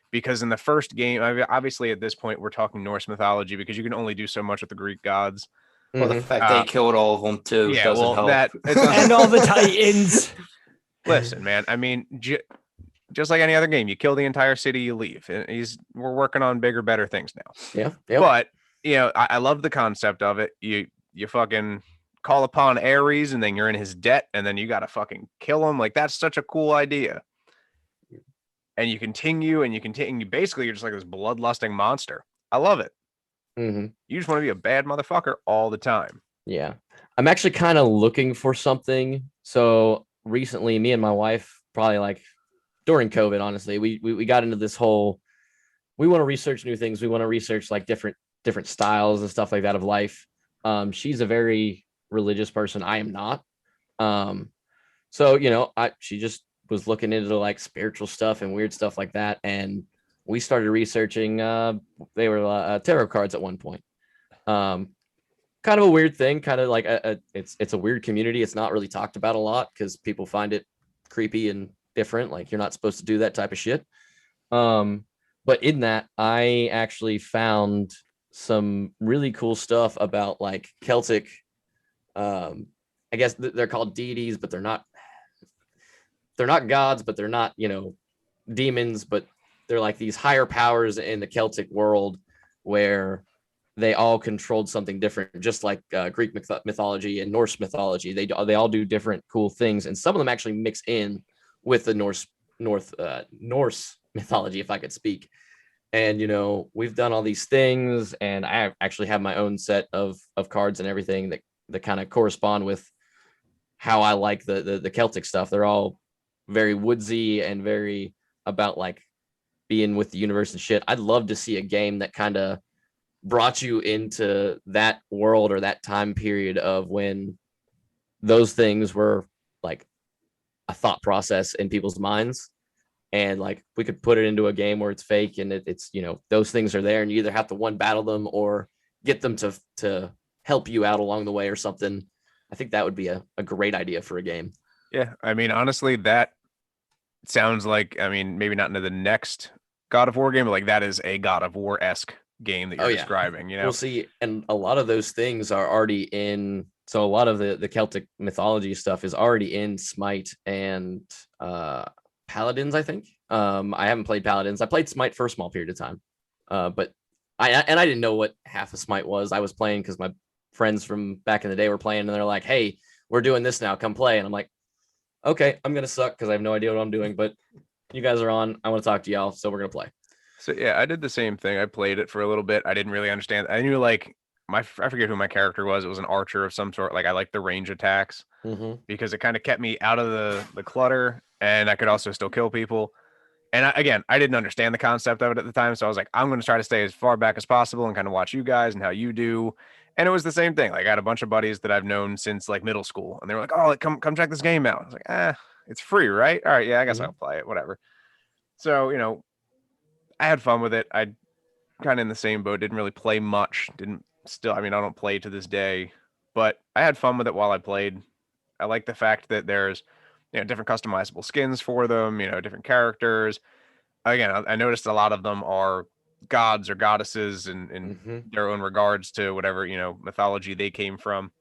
Because in the first game, obviously at this point we're talking Norse mythology because you can only do so much with the Greek gods. Well, the fact they killed all of them too doesn't help. And all the Titans. Listen, man. I mean, just like any other game, you kill the entire city, you leave. And we're working on bigger, better things now. Yeah. Yep. But I love the concept of it. You fucking call upon Ares, and then you're in his debt, and then you gotta fucking kill him. Like that's such a cool idea. And you continue. Basically, you're just like this bloodlusting monster. I love it. Mm-hmm. You just want to be a bad motherfucker all the time. Yeah. I'm actually kind of looking for something. So recently, me and my wife, probably like during COVID, honestly, we got into this whole, we want to research new things. We want to research like different styles and stuff like that of life. She's a very religious person. I am not. So, she just was looking into like spiritual stuff and weird stuff like that. And we started researching, they were tarot cards at one point. Kind of a weird thing, kind of like it's a weird community. It's not really talked about a lot because people find it creepy and different. Like you're not supposed to do that type of shit. But in that, I actually found some really cool stuff about like Celtic. I guess they're called deities, but they're not gods, but they're not, demons, but they're like these higher powers in the Celtic world where they all controlled something different, just like Greek mythology and Norse mythology. They all do different cool things, and some of them actually mix in with the Norse mythology, if I could speak. And we've done all these things, and I actually have my own set of cards and everything that kind of correspond with how I like the Celtic stuff. They're all very woodsy and very about like being with the universe and shit. I'd love to see a game that kind of brought you into that world or that time period of when those things were like a thought process in people's minds. And like we could put it into a game where it's fake and it's those things are there and you either have to one battle them or get them to help you out along the way or something. I think that would be a great idea for a game. Yeah, I mean, honestly, that sounds like, maybe not into the next God of War game, but like that is a God of War-esque game that you're describing. We'll see. And a lot of those things are already in. So a lot of the Celtic mythology stuff is already in Smite and Paladins, I think. I haven't played Paladins. I played Smite for a small period of time. But I didn't know what half of Smite was. I was playing because my friends from back in the day were playing and they're like, hey, we're doing this now, come play. And I'm like, okay, I'm gonna suck because I have no idea what I'm doing, but you guys are on. I want to talk to y'all, so we're gonna play. So yeah, I did the same thing. I played it for a little bit. I didn't really understand. I knew like I forget who my character was. It was an archer of some sort. Like I liked the range attacks because it kind of kept me out of the clutter, and I could also still kill people. And I didn't understand the concept of it at the time, so I was like, I'm going to try to stay as far back as possible and kind of watch you guys and how you do. And it was the same thing. Like I had a bunch of buddies that I've known since like middle school, and they were like, "Oh, come check this game out." I was like, it's free, right? All right, yeah, I guess I'll play it, whatever. So I had fun with it. I kind of in the same boat. Didn't really play much. I don't play to this day, but I had fun with it while I played. I like the fact that there's different customizable skins for them. Different characters. Again, I noticed a lot of them are gods or goddesses in their own regards to whatever mythology they came from.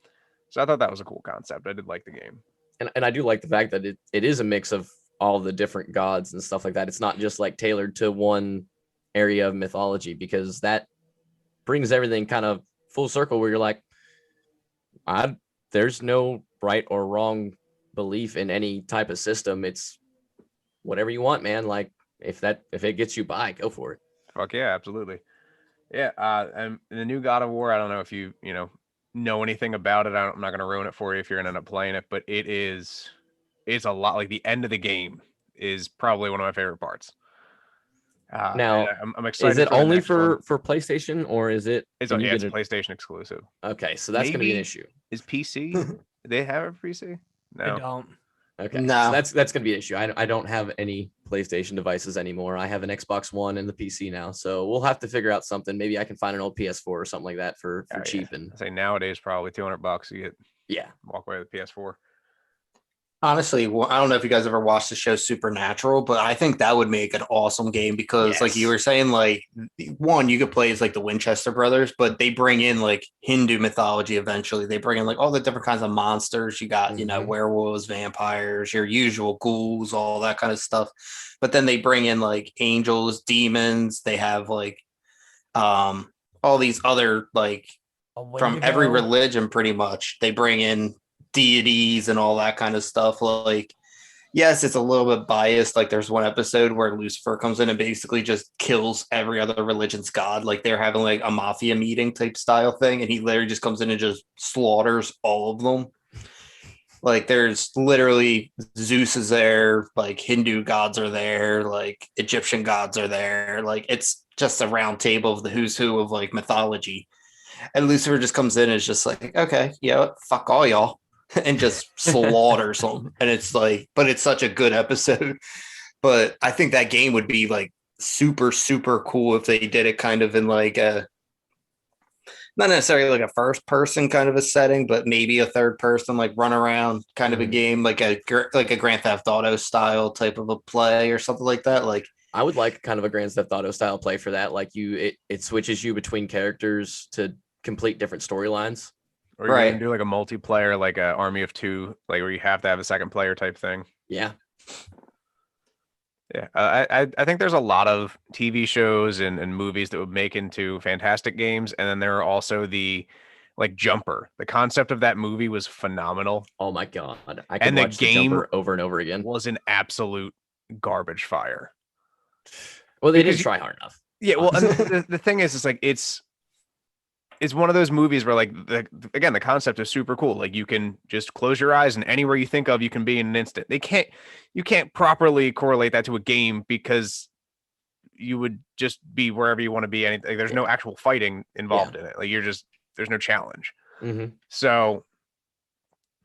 So I thought that was a cool concept. I did like the game, and I do like the fact that it is a mix of all the different gods and stuff like that. It's not just like tailored to one area of mythology, because that brings everything kind of full circle where you're like, there's no right or wrong belief in any type of system. It's whatever you want, man. Like if it gets you by, go for it. Fuck yeah, absolutely. Yeah, and the new God of War, I don't know if you know anything about it. I'm not going to ruin it for you if you're going to end up playing it, but it's a lot. Like the end of the game is probably one of my favorite parts. Now, I'm excited. Is it for the only next one. for PlayStation, or is it? It's can you it's get it? PlayStation exclusive. Okay, so that's going to be an Maybe issue. Is PC? They have a PC? I No. don't. Okay, No. so that's going to be an issue. I don't have any PlayStation devices anymore. I have an Xbox One and the PC now, so we'll have to figure out something. Maybe I can find an old PS4 or something like that for Oh, cheap. yeah. And I say nowadays probably $200 you get walk away with the PS4. Honestly, well, I don't know if you guys ever watched the show Supernatural, but I think that would make an awesome game because, like you Yes. were saying, like one you could play as like the Winchester brothers, but they bring in like Hindu mythology. Eventually, they bring in like all the different kinds of monsters. You got Mhm. werewolves, vampires, your usual ghouls, all that kind of stuff. But then they bring in like angels, demons. They have like all these other like A from every Wendigo. religion pretty much. They bring in deities and all that kind of stuff. Like, yes, it's a little bit biased. Like, there's one episode where Lucifer comes in and basically just kills every other religion's god. Like, they're having like a mafia meeting type style thing, and he literally just comes in and just slaughters all of them. Like, there's literally Zeus is there, like Hindu gods are there, like Egyptian gods are there. Like, it's just a round table of the who's who of like mythology. And Lucifer just comes in and is just like, okay, yeah, fuck all y'all, and just slaughters them. And it's like, but it's such a good episode. But I think that game would be like super, super cool if they did it kind of in like a, not necessarily like a first person kind of a setting, but maybe a third person, like run around kind of a Mhm. game, like a Grand Theft Auto style type of a play or something like that. Like, I would like kind of a Grand Theft Auto style play for that. Like it switches you between characters to complete different storylines. Or you Right. can do like a multiplayer, like a Army of Two, like where you have to have a second player type thing. Yeah. Yeah, I think there's a lot of TV shows and movies that would make into fantastic games, and then there are also the like Jumper. The concept of that movie was phenomenal. Oh my god, I could And the watch the game Jumper over and over again. Was an absolute garbage fire. Well, they because didn't try hard enough. Yeah, well, and the thing is, like it's one of those movies where like again the concept is super cool. Like you can just close your eyes and anywhere you think of you can be in an instant. You can't properly correlate that to a game because you would just be wherever you want to be. Like, there's no actual fighting involved in it. Like there's no challenge. Mhm. So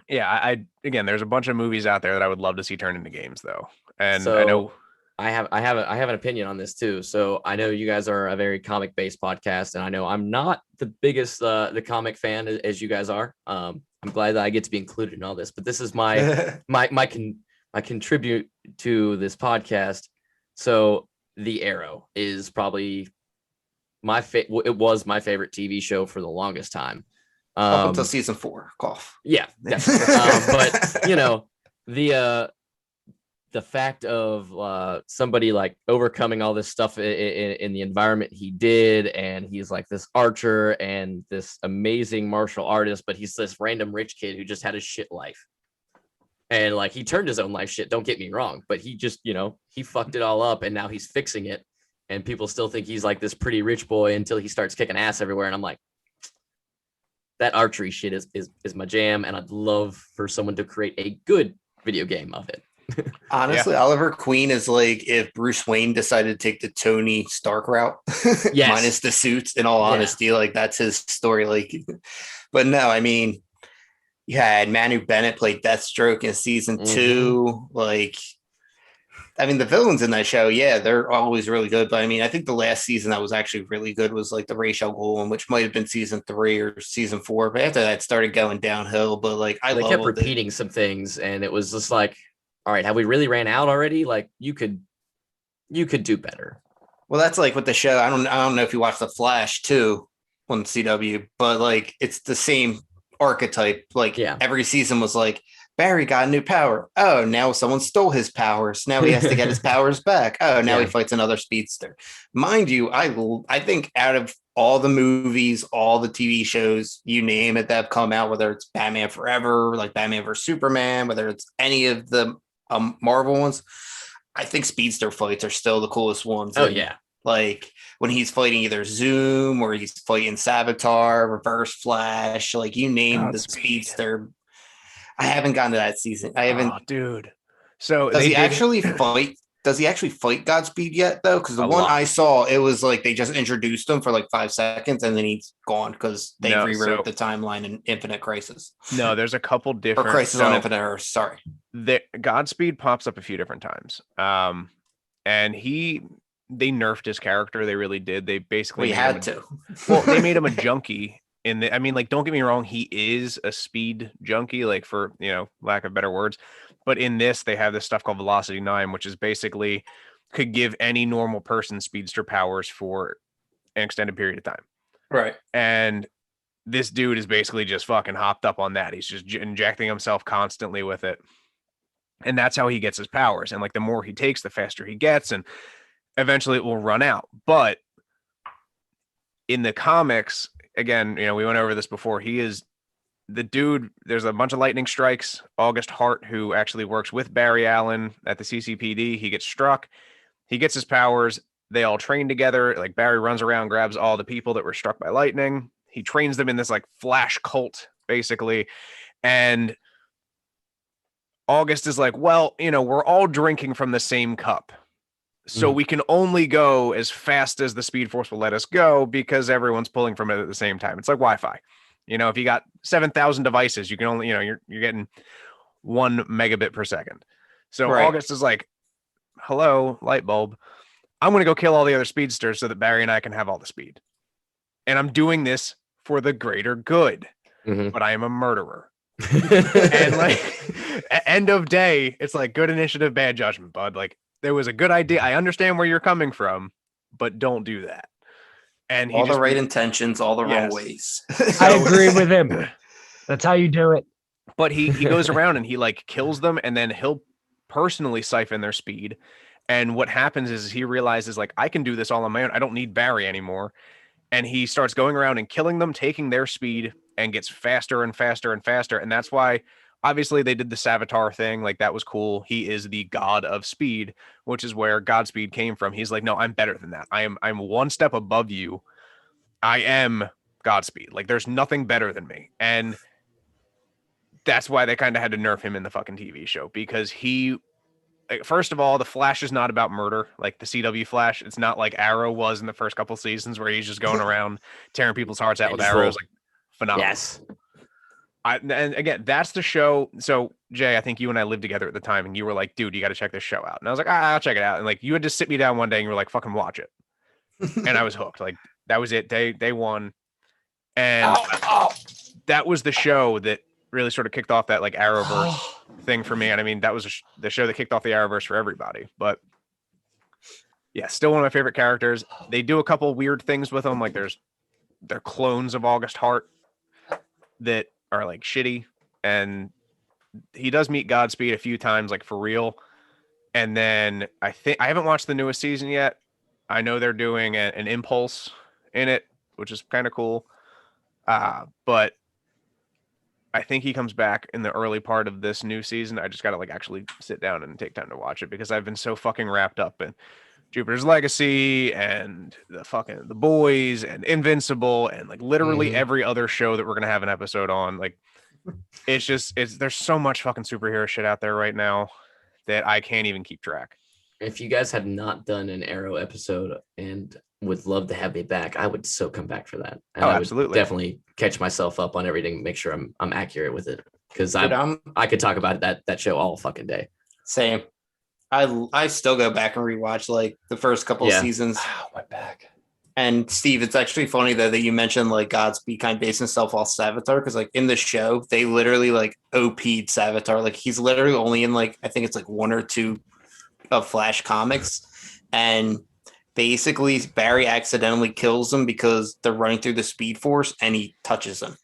yeah, I again there's a bunch of movies out there that I would love to see turn into games though. And I know I have an opinion on this too. So I know you guys are a very comic based podcast, and I know I'm not the biggest the comic fan as you guys are. I'm glad that I get to be included in all this, but this is my contribute to this podcast. So The Arrow is probably it was my favorite TV show for the longest time. Up until season 4, cough. Yeah, definitely. But you know, the fact of somebody like overcoming all this stuff in the environment he did, and he's like this archer and this amazing martial artist, but he's this random rich kid who just had a shit life. And like he turned his own life shit, don't get me wrong, but he just, he fucked it all up and now he's fixing it. And people still think he's like this pretty rich boy until he starts kicking ass everywhere. And I'm like, that archery shit is my jam. And I'd love for someone to create a good video game of it. Honestly, Oliver Queen is like if Bruce Wayne decided to take the Tony Stark route, Yes. minus the suits. In all honesty, like that's his story. Like, but no, I mean, you had Manu Bennett play Deathstroke in season 2. Like, I mean, the villains in that show, yeah, they're always really good. But I mean, I think the last season that was actually really good was like the Ra's al Ghul one, which might have been season 3 or season 4. But after that, it started going downhill. But like, They kept repeating some things, and it was just like, all right, have we really ran out already? Like, you could do better. Well, that's like with the show. I don't know if you watched The Flash too on CW, but like it's the same archetype. Like every season was like Barry got a new power. Oh, now someone stole his powers. Now he has to get his powers back. Oh, now he fights another speedster. Mind you, I think out of all the movies, all the TV shows, you name it, that have come out, whether it's Batman Forever, like Batman vs Superman, whether it's any of the Marvel ones. I think speedster fights are still the coolest ones. Oh And, yeah. like when he's fighting either Zoom or he's fighting Savitar, Reverse Flash, like you name the Godspeed. speedster. I haven't gotten to that season. I haven't. Oh, dude. So Does they he did actually fight? Does he actually fight Godspeed yet, though? Because the A one lot. I saw, it was like they just introduced him for like 5 seconds and then he's gone because they No, rewrote so- the timeline in Infinite Crisis. no. There's a couple Or different. Crisis on so Infinite Earth. Sorry. the Godspeed pops up a few different times. And they nerfed his character. They really did. They basically We made had him to. well, they made him a junkie. I mean, like, don't get me wrong, he is a speed junkie, like for lack of better words. But in this, they have this stuff called Velocity 9, which is basically could give any normal person speedster powers for an extended period of time. Right. And this dude is basically just fucking hopped up on that. He's just injecting himself constantly with it. And that's how he gets his powers. And like the more he takes, the faster he gets. And eventually it will run out. But in the comics, again, we went over this before. He is the dude. There's a bunch of lightning strikes. August Hart, who actually works with Barry Allen at the CCPD, he gets struck. He gets his powers. They all train together. Like Barry runs around, grabs all the people that were struck by lightning. He trains them in this like Flash cult, basically. And August is like, well, we're all drinking from the same cup. So we can only go as fast as the Speed Force will let us go because everyone's pulling from it at the same time. It's like Wi-Fi. If you got 7,000 devices, you can only, you're getting 1 megabit per second. So Right. August is like, hello, light bulb. I'm going to go kill all the other speedsters so that Barry and I can have all the speed. And I'm doing this for the greater good, but I am a murderer. And like end of day, it's like good initiative, bad judgment, bud. Like there was a good idea. I understand where you're coming from, but don't do that. And All the right intentions, all the wrong Yes. ways. I agree with him. That's how you do it. But he goes around and he like kills them, and then he'll personally siphon their speed. And what happens is he realizes like I can do this all on my own. I don't need Barry anymore. And he starts going around and killing them, taking their speed, and gets faster and faster and faster. And that's why obviously they did the Savitar thing. Like that was cool. He is the god of speed, which is where Godspeed came from. He's like, no, I'm better than that. I'm 1 step above you. I am Godspeed. Like there's nothing better than me. And that's why they kind of had to nerf him in the fucking TV show, because first of all, the Flash is not about murder like the CW Flash. It's not like Arrow was in the first couple seasons where he's just going around tearing people's hearts out with arrows. Like phenomenal. Yes. And again, that's the show. So Jay, I think you and I lived together at the time, and you were like, dude, you got to check this show out. And I was like, I'll check it out. And like, you had to sit me down one day and you were like, fucking watch it. And I was hooked. Like that was it. Day one. And that was the show that really sort of kicked off that like Arrowverse thing for me. And I mean, that was the show that kicked off the Arrowverse for everybody. But yeah, still one of my favorite characters. They do a couple weird things with them. Like they're clones of August Hart that are like shitty. And he does meet Godspeed a few times, like for real. And then I haven't watched the newest season yet. I know they're doing an Impulse in it, which is kind of cool. But I think he comes back in the early part of this new season. I just got to like actually sit down and take time to watch it because I've been so fucking wrapped up in Jupiter's Legacy and the Boys and Invincible and like literally every other show that we're going to have an episode on. Like there's so much fucking superhero shit out there right now that I can't even keep track. If you guys have not done an Arrow episode and would love to have me back, I would so come back for that. And I would absolutely. definitely catch myself up on everything, make sure I'm accurate with it. Because I could talk about that show all fucking day. Same. I still go back and rewatch like the first couple of seasons. Wow, my back. And Steve, it's actually funny though that you mentioned like Godspeed kind of based himself off Savitar, because like in the show they literally like OP'd Savitar. Like he's literally only in like I think it's like 1 or 2 of Flash comics, and basically Barry accidentally kills him because they're running through the Speed Force and he touches him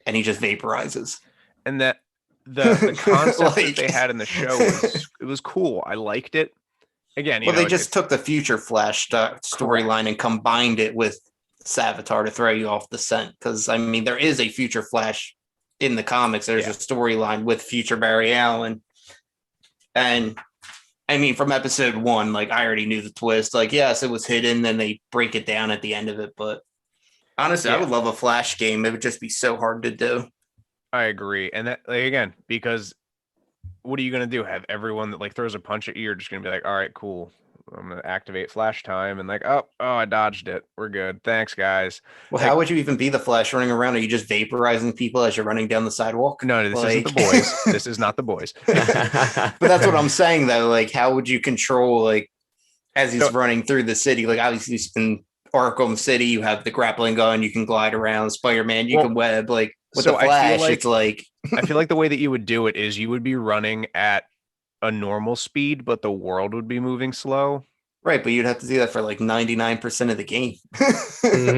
and he just vaporizes. And that the concept that they had in the show was cool. I liked it. Again, they just took the future Flash storyline and combined it with Savitar to throw you off the scent. Because, I mean, there is a future Flash in the comics. There's a storyline with future Barry Allen. And, I mean, from episode 1, like, I already knew the twist. Like, yes, it was hidden, then they break it down at the end of it. But honestly, I would love a Flash game. It would just be so hard to do. I agree. And that, like, again, because what are you going to do? Have everyone that like throws a punch at you, you're just going to be like, all right, cool. I'm going to activate flash time and like, oh, I dodged it. We're good. Thanks, guys. Well, like, how would you even be the Flash running around? Are you just vaporizing people as you're running down the sidewalk? No, this isn't the boys. This is not the boys. But that's what I'm saying, though. Like, how would you control, like, as he's running through the city? Like, obviously, in Arkham City, you have the grappling gun. You can glide around. Spider-Man, you can web. Like, with the Flash, it's like... I feel like the way that you would do it is you would be running at a normal speed, but the world would be moving slow. Right, but you'd have to do that for like 99% of the game.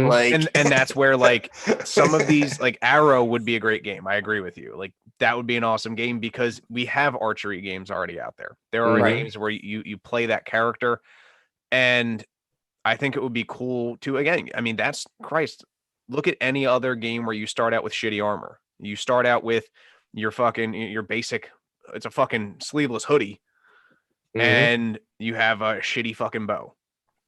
Like, and that's where like some of these, like Arrow would be a great game. I agree with you. Like that would be an awesome game because we have archery games already out there. There are games where you play that character, and I think it would be cool to, again, I mean, that's Christ. Look at any other game where you start out with shitty armor. You start out with your basic, it's a fucking sleeveless hoodie. And you have a shitty fucking bow,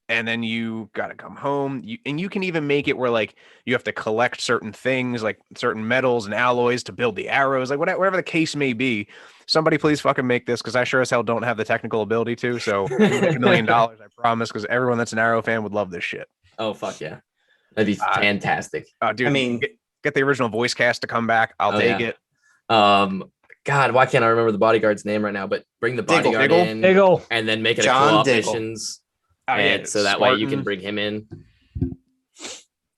and then you got to come home. You can even make it where like you have to collect certain things, like certain metals and alloys to build the arrows, like whatever the case may be. Somebody please fucking make this, because I sure as hell don't have the technical ability to. So make $1 million, I promise, because everyone that's an Arrow fan would love this shit. Oh fuck yeah, that'd be fantastic. Dude, I mean, get the original voice cast to come back. I'll take it. God, why can't I remember the bodyguard's name right now? But bring the bodyguard in, and then make it John a co-op Diggle. missions, so that way you can bring him in.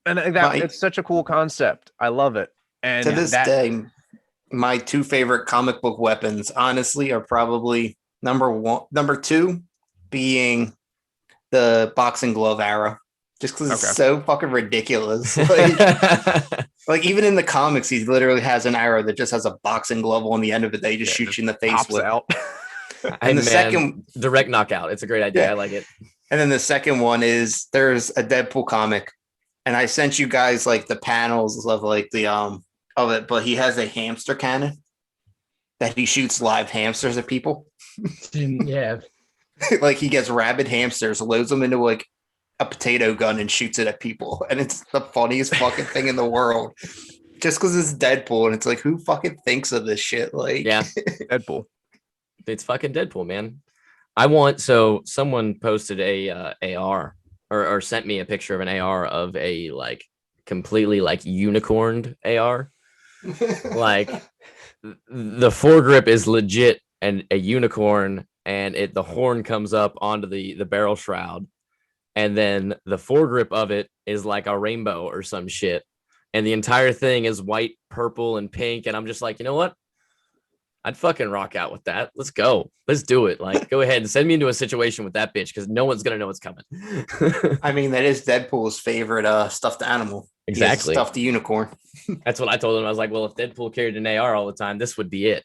And it's such a cool concept. I love it. And to this day, my two favorite comic book weapons, honestly, are probably number 2 being the boxing glove arrow. Just because it's so fucking ridiculous. Like even in the comics, he literally has an arrow that just has a boxing glove on the end of it. They just shoot you in the face with. Out. And the second direct knockout. It's a great idea. I like it. And then the second one is there's a Deadpool comic, and I sent you guys like the panels of like the of it, but he has a hamster cannon that he shoots live hamsters at people. Yeah. Like he gets rabid hamsters, loads them into like a potato gun and shoots it at people, and it's the funniest fucking thing in the world. Just because it's Deadpool, and it's like, who fucking thinks of this shit? Like, yeah, Deadpool. It's fucking Deadpool, man. Someone posted a AR or sent me a picture of an AR of a like completely like unicorned AR. Like the foregrip is legit and a unicorn, and the horn comes up onto the barrel shroud. And then the foregrip of it is like a rainbow or some shit. And the entire thing is white, purple, and pink. And I'm just like, you know what? I'd fucking rock out with that. Let's go. Let's do it. Like, go ahead and send me into a situation with that bitch, because no one's going to know what's coming. I mean, that is Deadpool's favorite stuffed animal. Exactly. Stuffed unicorn. That's what I told him. I was like, well, if Deadpool carried an AR all the time, this would be it.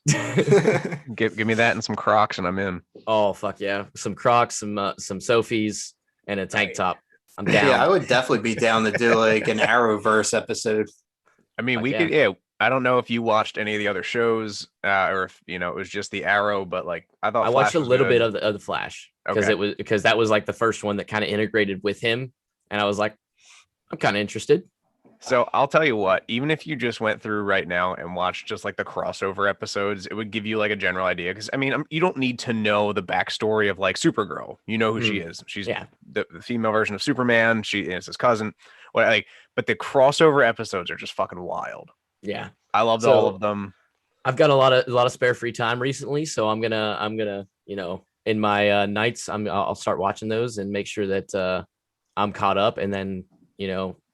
Give me that and some Crocs and I'm in. Oh, fuck yeah. Some Crocs, some Sophies, and a tank top. I'm down. Yeah, I would definitely be down to do like an Arrowverse episode. I mean, could. I don't know if you watched any of the other shows, or if it was just the Arrow, but like I thought I watched a little bit of the Flash because that was like the first one that kind of integrated with him, and I was like, I'm kind of interested. So I'll tell you what, even if you just went through right now and watched just like the crossover episodes, it would give you like a general idea. Because I mean, you don't need to know the backstory of like Supergirl. You know who she is. She's the female version of Superman. She is his cousin. But the crossover episodes are just fucking wild. Yeah, I loved all of them. I've got a lot of spare free time recently, so I'm gonna in my nights I'll start watching those and make sure that I'm caught up, and then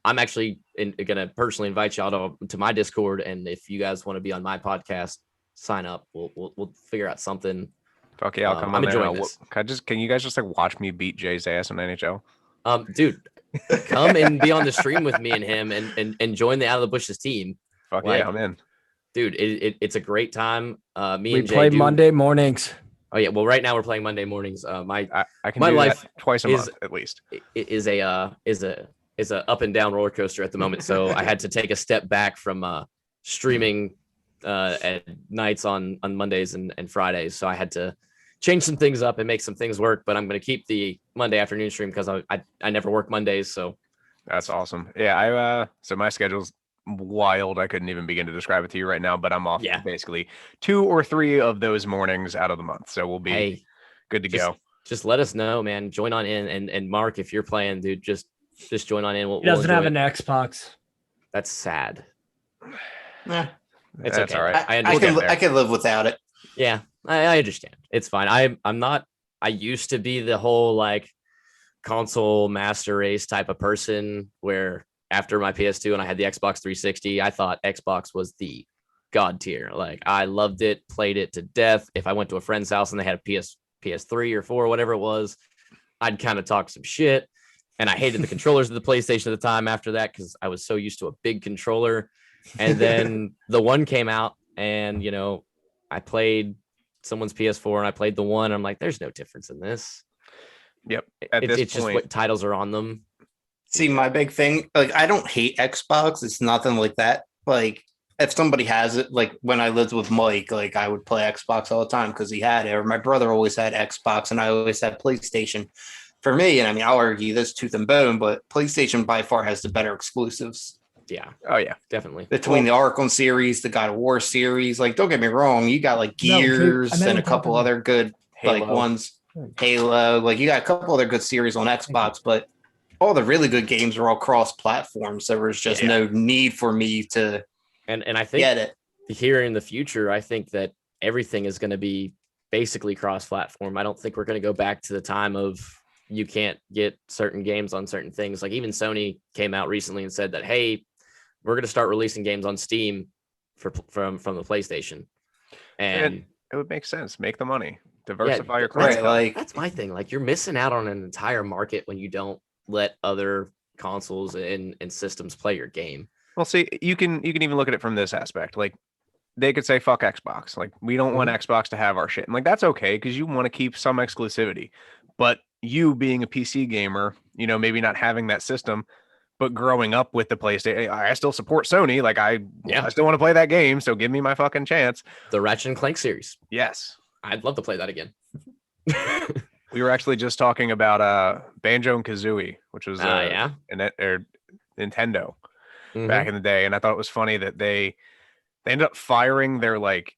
I'm actually gonna personally invite y'all to my Discord, and if you guys want to be on my podcast, sign up. We'll figure out something. Fuck yeah, I'll come on there. Can you guys just like watch me beat Jay's ass in NHL? Dude, come and be on the stream with me and him, and join the Out of the Bushes team. Fuck yeah, I'm in. Dude, it's a great time. We play Monday mornings. Oh yeah, well right now we're playing Monday mornings. I can my do life that twice a month at least. Is a is a up and down roller coaster at the moment. So I had to take a step back from streaming at nights on Mondays and Fridays. So I had to change some things up and make some things work. But I'm going to keep the Monday afternoon stream because I never work Mondays. So that's awesome. Yeah, so my schedule's wild. I couldn't even begin to describe it to you right now, but I'm off basically 2 or 3 of those mornings out of the month. So we'll be good to go. Just let us know, man. Join on in, and Mark, if you're playing, dude, just join on in. He doesn't have an Xbox. That's sad. Nah, it's okay. All right. I can live without it. Yeah, I understand. It's fine. I'm not. I used to be the whole like console master race type of person where after my PS2 and I had the Xbox 360, I thought Xbox was the god tier. Like I loved it, played it to death. If I went to a friend's house and they had a PS3 or 4 or whatever it was, I'd kind of talk some shit. And I hated the controllers of the PlayStation at the time after that because I was so used to a big controller. And then the one came out and, you know, I played someone's PS4 and I played the one. I'm like, there's no difference in this. Yep. It's just what titles are on them. See, my big thing, like, I don't hate Xbox. It's nothing like that. Like, if somebody has it, like when I lived with Mike, like I would play Xbox all the time because he had it. Or my brother always had Xbox and I always had PlayStation. For me, and I mean, I'll argue this tooth and bone, but PlayStation by far has the better exclusives. Yeah. Oh, yeah. Definitely. Between the Arkham series, the God of War series, like, don't get me wrong, you got like Gears and a couple other good like ones. Halo, like you got a couple other good series on Xbox, but all the really good games are all cross-platform. So there's just no need for me to and I think get it. Here in the future, I think that everything is going to be basically cross-platform. I don't think we're going to go back to the time of you can't get certain games on certain things. Like even Sony came out recently and said that, hey, we're going to start releasing games on Steam from the PlayStation. And it would make sense. Make the money. Diversify your right, like that's my thing. Like you're missing out on an entire market when you don't let other consoles and systems play your game. Well, see, you can even look at it from this aspect. Like they could say, fuck Xbox. Like we don't want Xbox to have our shit. And like, that's okay. Because you want to keep some exclusivity, but you being a PC gamer, you know, maybe not having that system, but growing up with the PlayStation, I still support Sony. Like I still want to play that game. So give me my fucking chance. The Ratchet and Clank series. Yes. I'd love to play that again. We were actually just talking about Banjo and Kazooie, which was Nintendo back in the day. And I thought it was funny that they ended up firing their like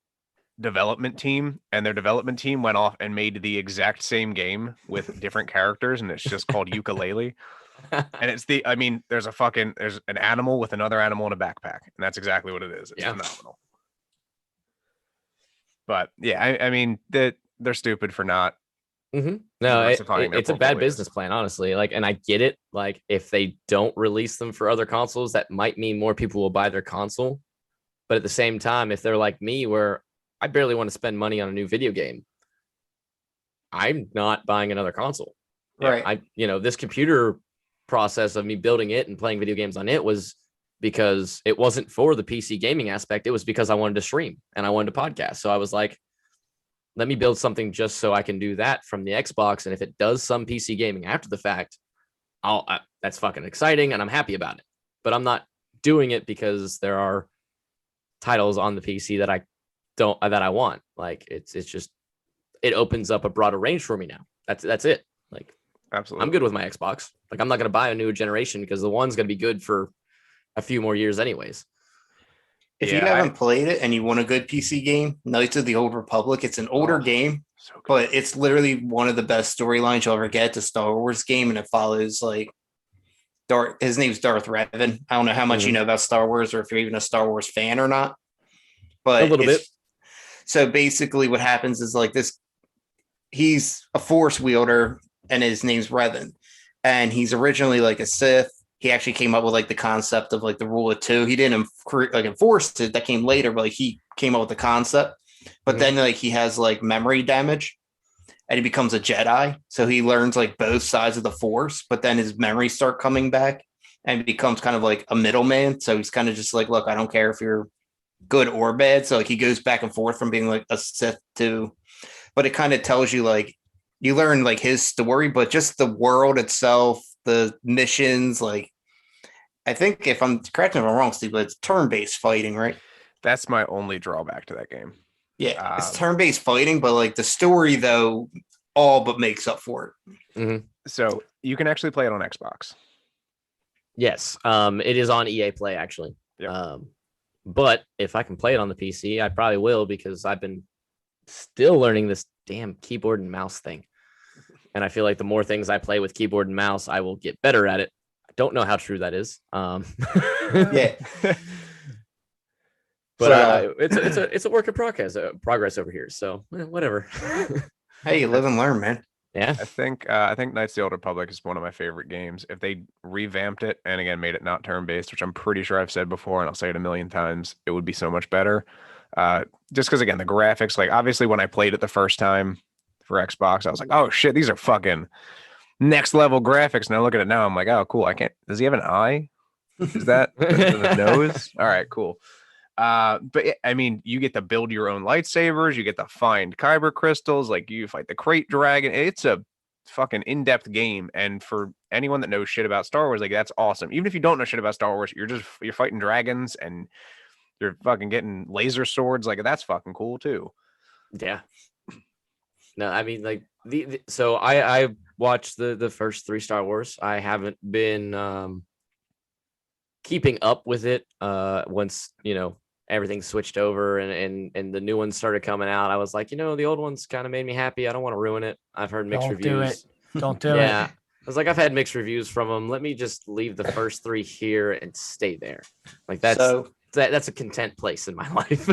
development team, and their development team went off and made the exact same game with different characters, and it's just called Ukulele. And it's there's an animal with another animal in a backpack, and that's exactly what it is. It's phenomenal. But yeah, I mean that they're stupid for not. No, it's a bad business plan, honestly. Like, and I get it. Like, if they don't release them for other consoles, that might mean more people will buy their console. But at the same time, if they're like me, where I barely want to spend money on a new video game, I'm not buying another console. Right. This computer process of me building it and playing video games on it was because it wasn't for the PC gaming aspect. It was because I wanted to stream and I wanted to podcast. So I was like, let me build something just so I can do that from the Xbox. And if it does some PC gaming after the fact, that's fucking exciting and I'm happy about it. But I'm not doing it because there are titles on the PC that I want. Like it's just, it opens up a broader range for me now. That's it. Like, absolutely. I'm good with my Xbox. Like, I'm not going to buy a new generation because the one's going to be good for a few more years anyways. If you haven't played it and you want a good PC game, Knights of the Old Republic, it's an older game, but it's literally one of the best storylines you'll ever get. It's a Star Wars game, and it follows like his name's Darth Revan. I don't know how much you know about Star Wars or if you're even a Star Wars fan or not, but a little bit. So basically what happens is like this, he's a force wielder and his name's Revan, and he's originally like a Sith. He actually came up with like the concept of like the rule of two. He didn't enforce it. That came later, but like he came up with the concept. But then like he has like memory damage, and he becomes a Jedi. So he learns like both sides of the Force. But then his memories start coming back, and becomes kind of like a middleman. So he's kind of just like, look, I don't care if you're good or bad. So like he goes back and forth from being like a Sith to, but it kind of tells you like you learn like his story, but just the world itself. The missions, like I think if I'm correct me if I'm wrong, Steve, but it's turn-based fighting, right? That's my only drawback to that game. Yeah, it's turn-based fighting, but like the story though, all but makes up for it. So you can actually play it on Xbox. Yes. It is on EA Play actually. Yep. But if I can play it on the PC, I probably will because I've been still learning this damn keyboard and mouse thing. And I feel like the more things I play with keyboard and mouse, I will get better at it. I don't know how true that is. Yeah. But it's a work in progress over here. So whatever. Hey, you live and learn, man. Yeah. I think Knights of the Old Republic is one of my favorite games. If they revamped it and again made it not turn-based, which I'm pretty sure I've said before and I'll say it a million times, it would be so much better. Just because again, the graphics, like obviously when I played it the first time for Xbox, I was like, oh shit, these are fucking next level graphics. And I look at it now, I'm like, oh cool. Does he have an eye? Is that the nose? All right, cool. But I mean, you get to build your own lightsabers, you get to find kyber crystals, like you fight the crate dragon. It's a fucking in-depth game. And for anyone that knows shit about Star Wars, like that's awesome. Even if you don't know shit about Star Wars, you're fighting dragons and you're fucking getting laser swords. Like that's fucking cool too. Yeah. No, I mean like so I watched the first 3 Star Wars. I haven't been keeping up with it once, everything switched over and the new ones started coming out. I was like, the old ones kind of made me happy. I don't want to ruin it. I've heard mixed reviews. Don't do it. Yeah. I was like, I've had mixed reviews from them. Let me just leave the first 3 here and stay there. Like that's a content place in my life.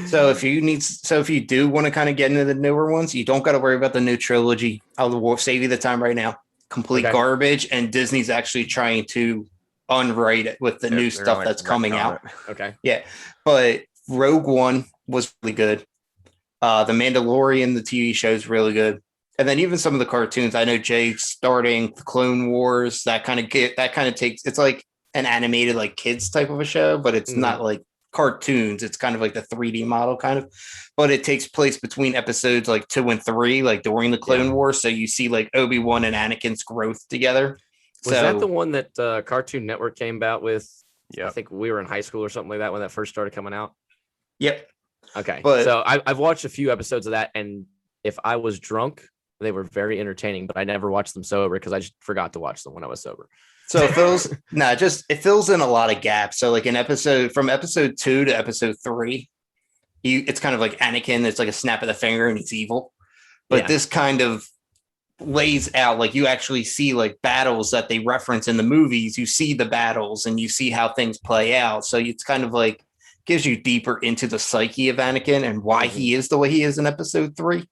So if you do want to kind of get into the newer ones, you don't got to worry about the new trilogy. I'll save you the time right now. Complete garbage, and Disney's actually trying to unwrite it with the new stuff that's coming out. Okay. Yeah. But Rogue One was really good. The Mandalorian, the TV show, is really good. And then even some of the cartoons. I know Jay's starting the Clone Wars. That kind of takes, it's like an animated like kids type of a show, but it's not like cartoons. It's kind of like the 3D model kind of, but it takes place between episodes like 2 and 3, like during the Clone Wars. So you see like Obi-Wan and Anakin's growth together. Was that the one that Cartoon Network came out with? Yeah. I think we were in high school or something like that when that first started coming out. Yep. Okay. But, so I've watched a few episodes of that, and if I was drunk, they were very entertaining, but I never watched them sober because I just forgot to watch them when I was sober. So it fills in a lot of gaps. So like from episode 2 to episode 3, it's kind of like Anakin. It's like a snap of the finger and he's evil. But this kind of lays out, like you actually see like battles that they reference in the movies. You see the battles and you see how things play out. So it's kind of like gives you deeper into the psyche of Anakin and why he is the way he is in episode 3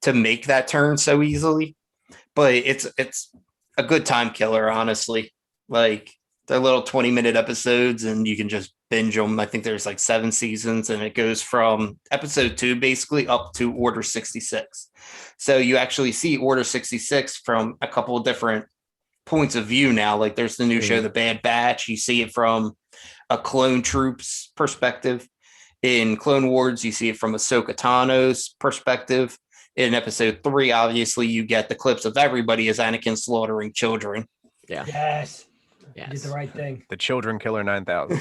to make that turn so easily. But it's a good time killer, honestly. Like they're little 20-minute episodes and you can just binge them. I think there's like 7 seasons and it goes from episode 2 basically up to Order 66. So you actually see Order 66 from a couple of different points of view now. Like there's the new show, The Bad Batch. You see it from a clone troops perspective. In Clone Wars, you see it from Ahsoka Tano's perspective. In episode 3, obviously, you get the clips of everybody as Anakin slaughtering children. Yeah. Yes. You did the right thing. The Children Killer 9000.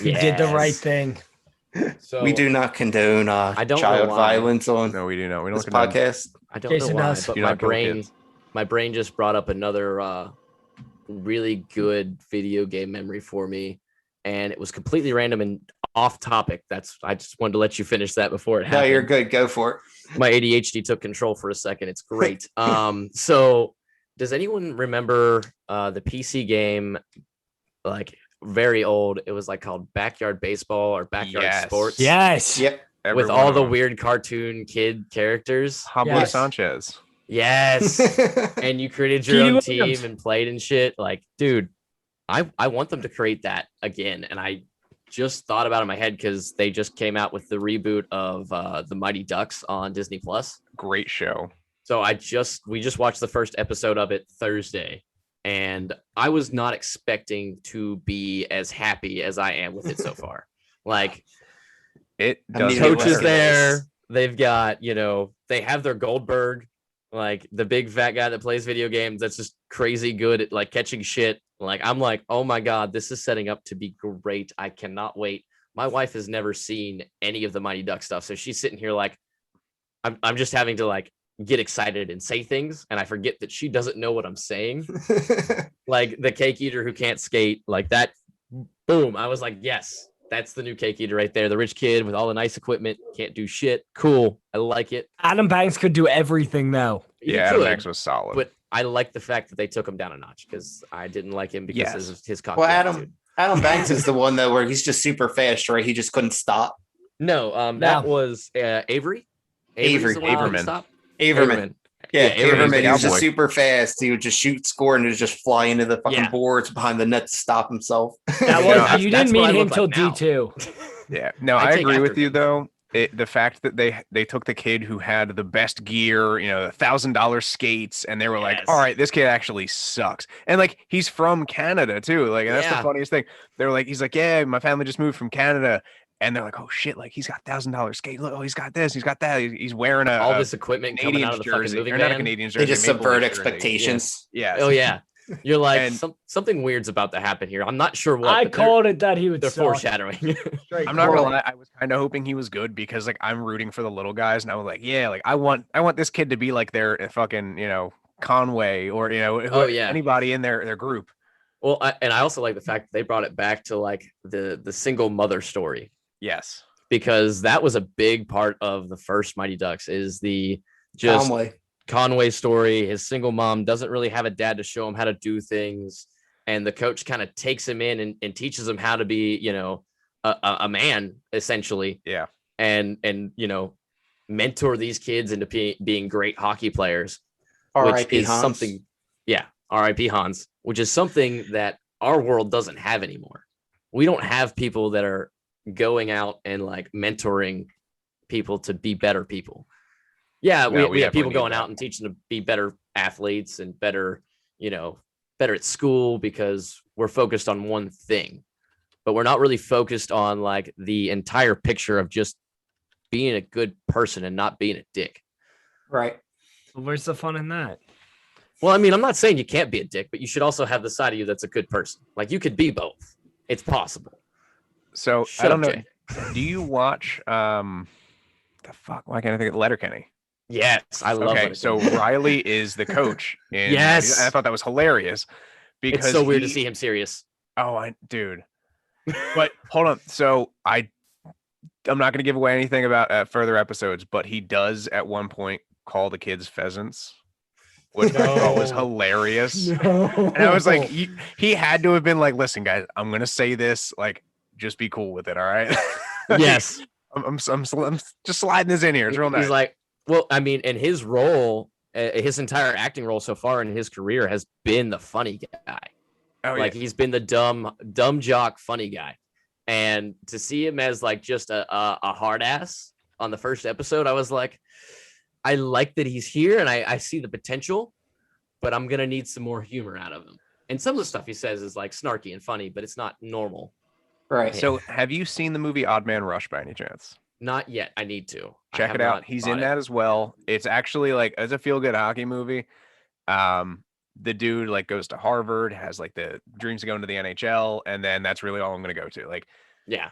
You did the right thing. So we do not condone child violence on No, we do not. We this don't condone podcast. I don't Jason know why, does. but Do not kill kids. my brain just brought up another really good video game memory for me, and it was completely random and off topic. I just wanted to let you finish that before it happened. No, you're good. Go for it. My ADHD took control for a second. It's great. So does anyone remember the PC game, like very old? It was like called Backyard Baseball or Backyard Sports. Yes. Yep. With all the weird cartoon kid characters. Pablo Yes. Sanchez. Yes. And you created your own team and played and shit. Like, dude, I want them to create that again. And I just thought about it in my head because they just came out with the reboot of the Mighty Ducks on Disney Plus. Great show. So we just watched the first episode of it Thursday, and I was not expecting to be as happy as I am with it so far. Like, It I mean, does. coach is hilarious. there. They've got, they have their Goldberg, like the big fat guy that plays video games. That's just crazy good at like catching shit. Like, I'm like, oh my God, this is setting up to be great. I cannot wait. My wife has never seen any of the Mighty Duck stuff. So she's sitting here like, I'm just having to like get excited and say things. And I forget that she doesn't know what I'm saying. Like the cake eater who can't skate, like that. Boom. I was like, yes, that's the new cake eater right there. The rich kid with all the nice equipment, can't do shit. Cool. I like it. Adam Banks could do everything though. He Yeah, Adam could, Banks was solid. but I like the fact that they took him down a notch because I didn't like him because of his cocky Well, attitude. Adam Banks is the one though where he's just super fast, right? He just couldn't stop. No, that was Avery. Averman. Stop. Averman. Yeah, Averman. Averman. He was just Cowboy. super fast. He would just shoot, score, and just fly into the fucking Yeah. boards behind the net to stop himself. That You know, was you that's didn't what I meet him look till like now. D2. Yeah, no, I I take agree with after you him. though. The fact that they took the kid who had the best gear, you know, $1,000 skates, and they were like, Yes. all right, this kid actually sucks. And like he's from Canada too. Like, and that's the Yeah. funniest thing. They're like, he's like, yeah, my family just moved from Canada. And they're like, oh shit, like he's got $1,000 skate. Look, oh, he's got this, he's got that. He's wearing All a this equipment coming out Canadian's of the fucking jersey. moving Or not a van. Canadian's They jersey. just Maple subvert Leafs jersey. expectations. Yeah. Oh yeah, you're like And- something weird's about to happen here. I'm not sure what. I but they're- called it that he would They're suck. foreshadowing. Straight I'm not gonna call. lie, I was kind of hoping he was good because like I'm rooting for the little guys, and I was like, yeah, like I want this kid to be like their fucking, you know, Conway or you know, Oh, yeah. anybody in their group. Well, and I also like the fact that they brought it back to like the single mother story, Yes. because that was a big part of the first Mighty Ducks is the just Conway story. His single mom doesn't really have a dad to show him how to do things. And the coach kind of takes him in and teaches him how to be, you know, a man essentially. Yeah. And, you know, mentor these kids into being great hockey players, which R.I.P. is Hans. something. Yeah. R.I.P. Hans, which is something that our world doesn't have anymore. We don't have people that are going out and like mentoring people to be better people. Yeah, No, we have people definitely need going that. out and teaching to be better athletes and better, you know, better at school because we're focused on one thing, but we're not really focused on like the entire picture of just being a good person and not being a dick. Right. Where's the fun in that? Well, I mean, I'm not saying you can't be a dick, but you should also have the side of you that's a good person. Like you could be both. It's possible. So Shut I don't up, know. Jay. Do you watch the fuck? Why can't I think of Letterkenny? Yes, I love Okay, it. so Riley is the coach. Yes. I thought that was hilarious because It's so weird to he- see him serious. Oh, dude. But hold on. So I'm not going to give away anything about further episodes, but he does at one point call the kids pheasants, which I thought was No. hilarious. No. And I was like, he had to have been like, listen, guys, I'm going to say this, like, just be cool with it. All right. Yes. I'm just sliding this in here. It's real nice. He's like, well, I mean, and his role, his entire acting role so far in his career has been the funny guy. oh, Like he's been the dumb jock funny guy. And to see him as like just a hard ass on the first episode, I was like, I like that he's here and I see the potential, but I'm gonna need some more humor out of him. And some of the stuff he says is like snarky and funny, but it's not normal. Right. So have you seen the movie Odd Man Rush by any chance? Not yet. I need to Check it out. He's in that as well. It's actually like as a feel-good hockey movie. The dude like goes to Harvard, has like the dreams of going to the NHL, and then that's really all I'm gonna go to. Like Yeah.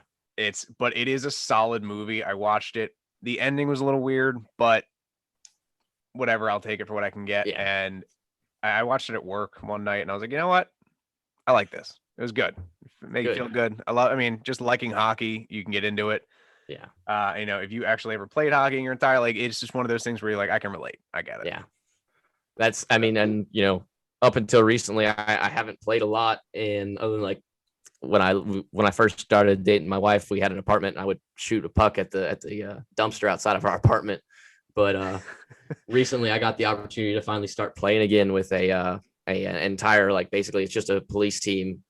but it is a solid movie. I watched it. The ending was a little weird, but whatever, I'll take it for what I can get. Yeah. And I watched it at work one night and I was like, you know what? I like this. It was good. It made you Good. feel good. I mean, just liking hockey, you can get into it. Yeah. You know, if you actually ever played hockey in your entire, like, it's just one of those things where you're like, I can relate. I get it. Yeah. That's, I mean, and you know, up until recently, I haven't played a lot in other than like when I first started dating my wife, we had an apartment and I would shoot a puck at the dumpster outside of our apartment. But recently I got the opportunity to finally start playing again with an entire, like, basically it's just a police team,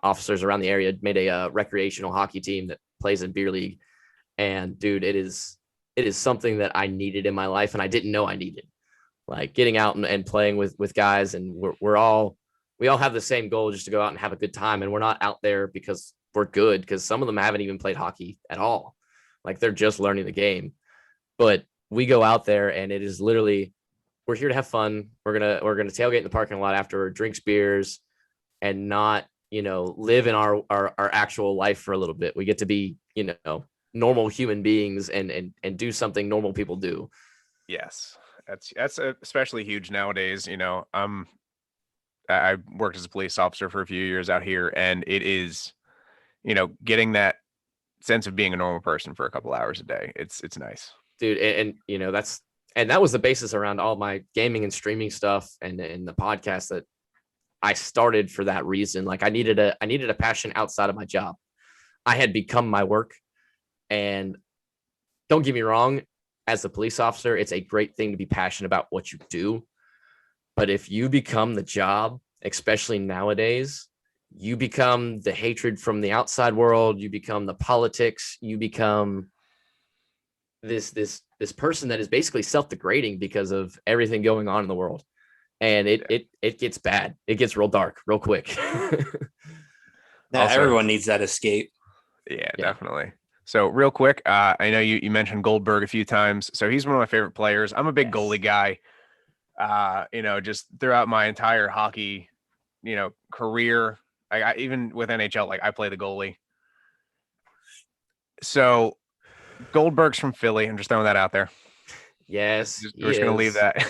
officers around the area made a recreational hockey team that plays in beer league. And dude, it is something that I needed in my life and I didn't know I needed. Like getting out and playing with guys, and we all have the same goal, just to go out and have a good time. And we're not out there because we're good, because some of them haven't even played hockey at all. Like they're just learning the game. But we go out there and it is literally, we're here to have fun. We're gonna tailgate in the parking lot after, drinks beers, and not, live in our actual life for a little bit. We get to be, normal human beings and do something normal people do. Yes, that's especially huge nowadays. I worked as a police officer for a few years out here, and it is, getting that sense of being a normal person for a couple hours a day. It's nice, Dude. And that was the basis around all my gaming and streaming stuff and the podcast that I started for that reason. Like I needed a passion outside of my job. I had become my work. And don't get me wrong, as a police officer, it's a great thing to be passionate about what you do. But if you become the job, especially nowadays, you become the hatred from the outside world, you become the politics, you become this person that is basically self-degrading because of everything going on in the world. And it gets bad. It gets real dark real quick. Now Also- everyone needs that escape. yeah, definitely. So real quick, I know you mentioned Goldberg a few times. So he's one of my favorite players. I'm a big goalie guy. Just throughout my entire hockey, career, I even with NHL, like I play the goalie. So Goldberg's from Philly. I'm just throwing that out there. Yes, We're just gonna leave that.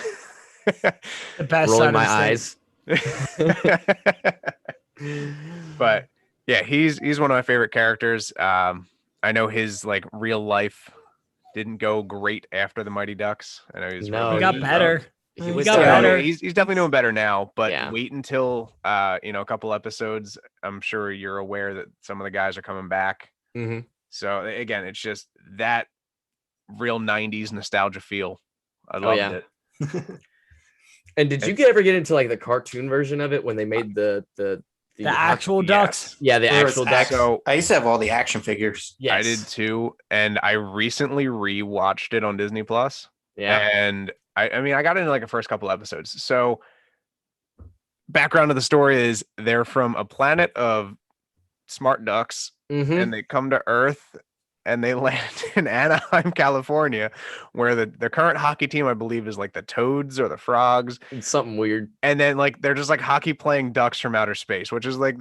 The best rolling side my of the state. eyes. But yeah, he's one of my favorite characters. I know his like real life didn't go great after the Mighty Ducks. I know He he got better. He He was got down. better. He's definitely doing better now, but Yeah. wait until a couple episodes. I'm sure you're aware that some of the guys are coming back. Mhm. So again, it's just that real 90s nostalgia feel. I loved yeah. it. And did you ever get into like the cartoon version of it when they made the actual Yes. ducks. the Where actual it's ducks? So I used to have all the action figures. Yes. I did too, and I recently rewatched it on Disney Plus. Yeah. And I mean, I got into like the first couple episodes. So background of the story is they're from a planet of smart ducks, Mhm. and they come to Earth, and they land in Anaheim, California, where the current hockey team, I believe, is like the Toads or the Frogs. It's something weird. And then like they're just like hockey playing ducks from outer space, which is like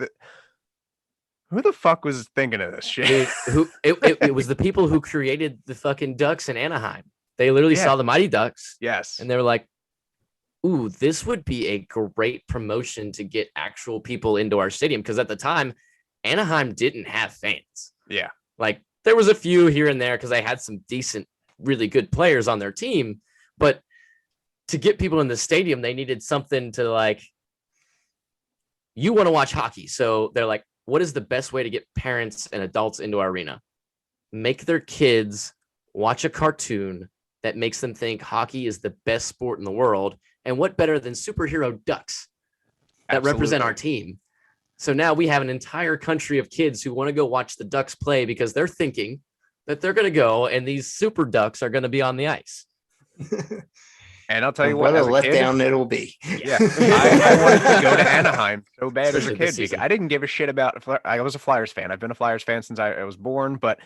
who the fuck was thinking of this shit? Dude, it was the people who created the fucking ducks in Anaheim. They literally Yeah. saw the Mighty Ducks Yes. and they were like, ooh, this would be a great promotion to get actual people into our stadium. Because at the time, Anaheim didn't have fans. Yeah. Like there was a few here and there because they had some decent, really good players on their team. But to get people in the stadium, they needed something to like, you want to watch hockey. So they're like, what is the best way to get parents and adults into our arena? Make their kids watch a cartoon that makes them think hockey is the best sport in the world. And what better than superhero ducks that represent our team? So now we have an entire country of kids who want to go watch the Ducks play because they're thinking that they're going to go and these super ducks are going to be on the ice. And I'll tell you What what, a as a kid, letdown it'll be. yeah, I wanted to go to Anaheim so bad as a Especially kid this because season. I didn't give a shit about. I was a Flyers fan. I've been a Flyers fan since I was born, but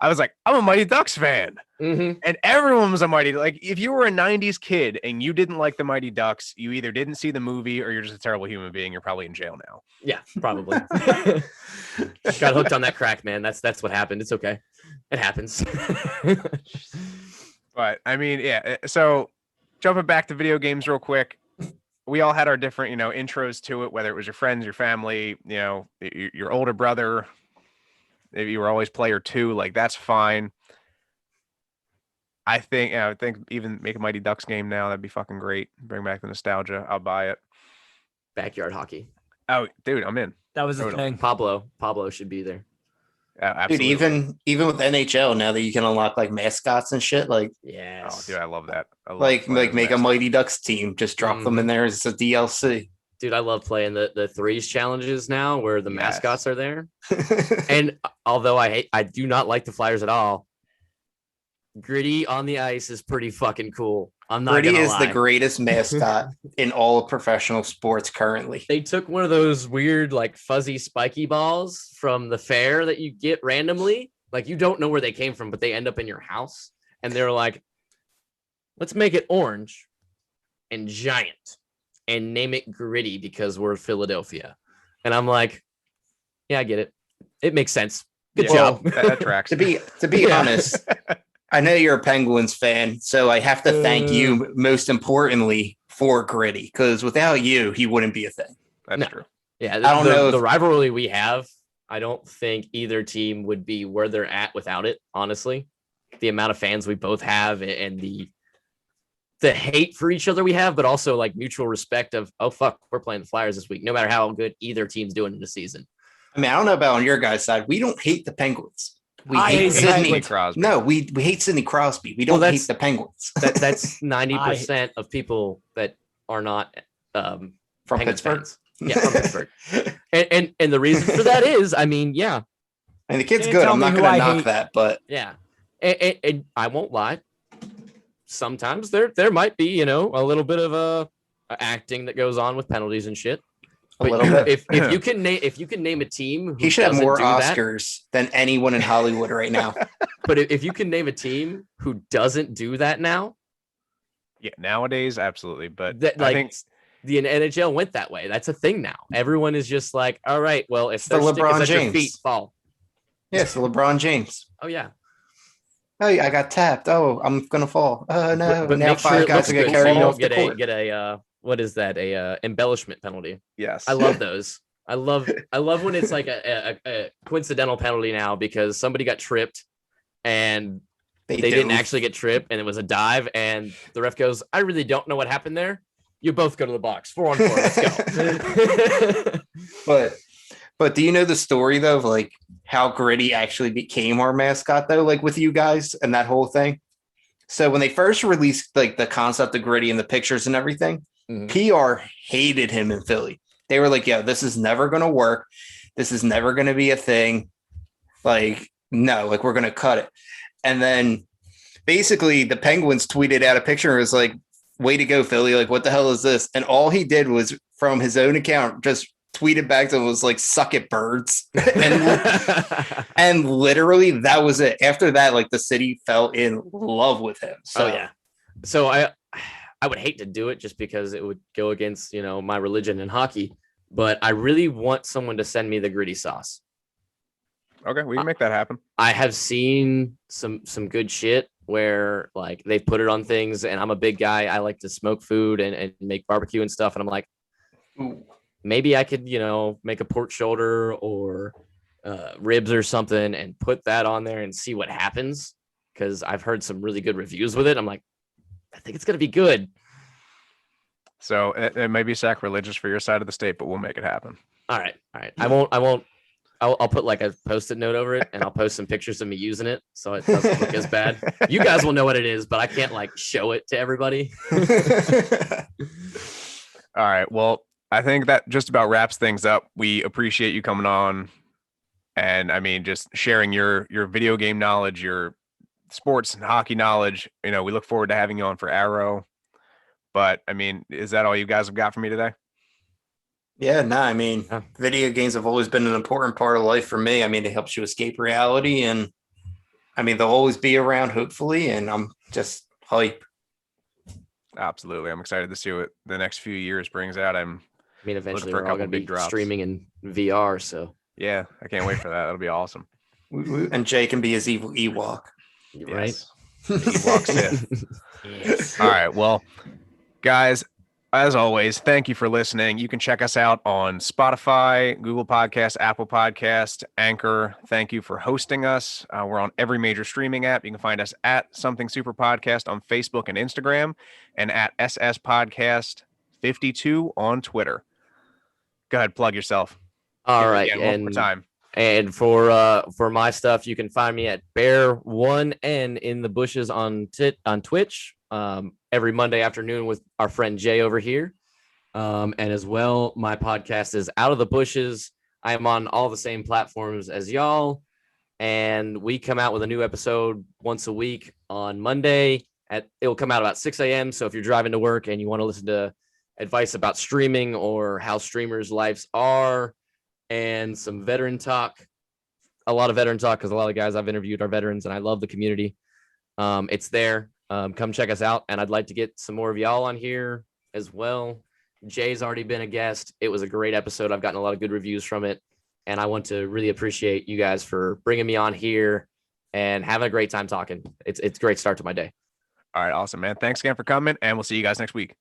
I was like, I'm a Mighty Ducks fan, Mm-hmm. and everyone was a Mighty. Like, if you were a '90s kid and you didn't like the Mighty Ducks, you either didn't see the movie or you're just a terrible human being. You're probably in jail now. Yeah, probably. Got hooked on that crack, man. That's what happened. It's okay. It happens. But I mean, yeah. So jumping back to video games real quick, we all had our different, intros to it, whether it was your friends, your family, your older brother. If you were always player 2, like that's fine. I think even make a Mighty Ducks game now, that'd be fucking great. Bring back the nostalgia. I'll buy it. Backyard hockey. Oh, dude, I'm in. That was the Totally. thing. Pablo should be there. Dude, Absolutely. even with NHL now that you can unlock like mascots and shit, like Yes. Oh, dude, I love that. I love like playing make as a mascot. Mighty Ducks team, just drop them in there as a DLC. Dude, I love playing the threes challenges now where the Yes. mascots are there. And although I do not like the Flyers at all, Gritty on the ice is pretty fucking cool. I'm not Gritty gonna is lie. the greatest mascot in all of professional sports currently. They took one of those weird, like fuzzy, spiky balls from the fair that you get randomly. Like you don't know where they came from, but they end up in your house. And they're like, let's make it orange and giant and name it Gritty because we're Philadelphia. And I'm like, yeah, I get it. It makes sense. Good Yeah, job. that tracks. To be Yeah. honest, I know you're a Penguins fan, so I have to thank you most importantly for Gritty, because without you, he wouldn't be a thing. That's No. true. Yeah, I don't know the if- rivalry we have, I don't think either team would be where they're at without it, honestly. The amount of fans we both have and the hate for each other we have, but also like mutual respect of, oh fuck, we're playing the Flyers this week, no matter how good either team's doing in the season. I mean, I don't know about on your guys' side. We don't hate the Penguins. We I hate hate the Sidney Penguins. Crosby. No, we hate Sidney Crosby. We don't that's- hate the Penguins. That's 90% of people that are not From Penguins Pittsburgh. fans. Yeah, from Pittsburgh. And the reason for that is, I mean, yeah, And the kid's Can't good. tell I'm me not who going I to knock hate. that, but yeah. And I won't lie. Sometimes there might be, a little bit of a acting that goes on with penalties and shit. a But little bit. if you can name a team who He should have doesn't more do that, Oscars than anyone in Hollywood right now. but if you can name a team who doesn't do that now, Yeah, nowadays, absolutely. But that I like think the NHL went that way. That's a thing now. Everyone is just like, all right, well, if It's the their stick LeBron is at your James. feet, fall. Yes, LeBron James. Oh yeah. Oh, I got tapped. Oh, I'm gonna fall. Oh no! But Now make sure five it guys looks are gonna good carry so me you off don't the court. get a what is that? A embellishment penalty. yes. I love those. I love when it's like a coincidental penalty now because somebody got tripped and they didn't dove. actually get tripped and it was a dive and the ref goes, I really don't know what happened there. You both go to the box. 4-on-4. Let's go. But do you know the story though of like how Gritty actually became our mascot though, like with you guys and that whole thing? So when they first released like the concept of Gritty and the pictures and everything, Mhm. PR hated him in Philly. They were like, "Yo, this is never gonna work. This is never gonna be a thing. Like, no, like we're gonna cut it." And then basically the Penguins tweeted out a picture and was like, "Way to go, Philly! Like, what the hell is this?" And all he did was from his own account just tweeted back to him was like, "Suck it, birds." And literally that was it. After that, like the city fell in love with him. So Oh yeah. So I would hate to do it just because it would go against, my religion in hockey, but I really want someone to send me the Gritty sauce. Okay, we can make that happen. I have seen some good shit where like they put it on things and I'm a big guy. I like to smoke food and make barbecue and stuff. And I'm like, maybe I could, make a pork shoulder or ribs or something and put that on there and see what happens. Cause I've heard some really good reviews with it. I'm like, I think it's going to be good. So it may be sacrilegious for your side of the state, but we'll make it happen. All right. I won't. I'll put like a Post-it note over it and I'll post some pictures of me using it so it doesn't look as bad. You guys will know what it is, but I can't like show it to everybody. All right. Well, I think that just about wraps things up. We appreciate you coming on and I mean, just sharing your video game knowledge, your sports and hockey knowledge. We look forward to having you on for Arrow. But I mean, is that all you guys have got for me today? Yeah, no, I mean, Yeah. video games have always been an important part of life for me. I mean, it helps you escape reality, and I mean, they'll always be around, hopefully, and I'm just hype. Absolutely. I'm excited to see what the next few years brings out. I mean, eventually for a we're all couple going to big be drops. streaming in VR. So Yeah, I can't wait for that. That'll be awesome. And Jay can be his evil Ewok. right. Yes. The Ewok Sith. Yes. All right. Well, guys, as always, thank you for listening. You can check us out on Spotify, Google Podcasts, Apple Podcasts, Anchor. Thank you for hosting us. We're on every major streaming app. You can find us at Something Super Podcast on Facebook and Instagram and at SS Podcast 52 on Twitter. Go ahead, plug yourself. All Give it right. again, one more time. And for my stuff, you can find me at Bear1N in the bushes on Twitch every Monday afternoon with our friend Jay over here. And as well, my podcast is Out of the Bushes. I am on all the same platforms as y'all. And we come out with a new episode once a week on Monday. It'll come out about 6 a.m. So if you're driving to work and you want to listen to advice about streaming or how streamers' lives are, and some veteran talk, a lot of veteran talk because a lot of guys I've interviewed are veterans and I love the community. It's there. Come check us out. And I'd like to get some more of y'all on here as well. Jay's already been a guest. It was a great episode. I've gotten a lot of good reviews from it. And I want to really appreciate you guys for bringing me on here and having a great time talking. It's a great start to my day. All right, awesome, man. Thanks again for coming, and we'll see you guys next week.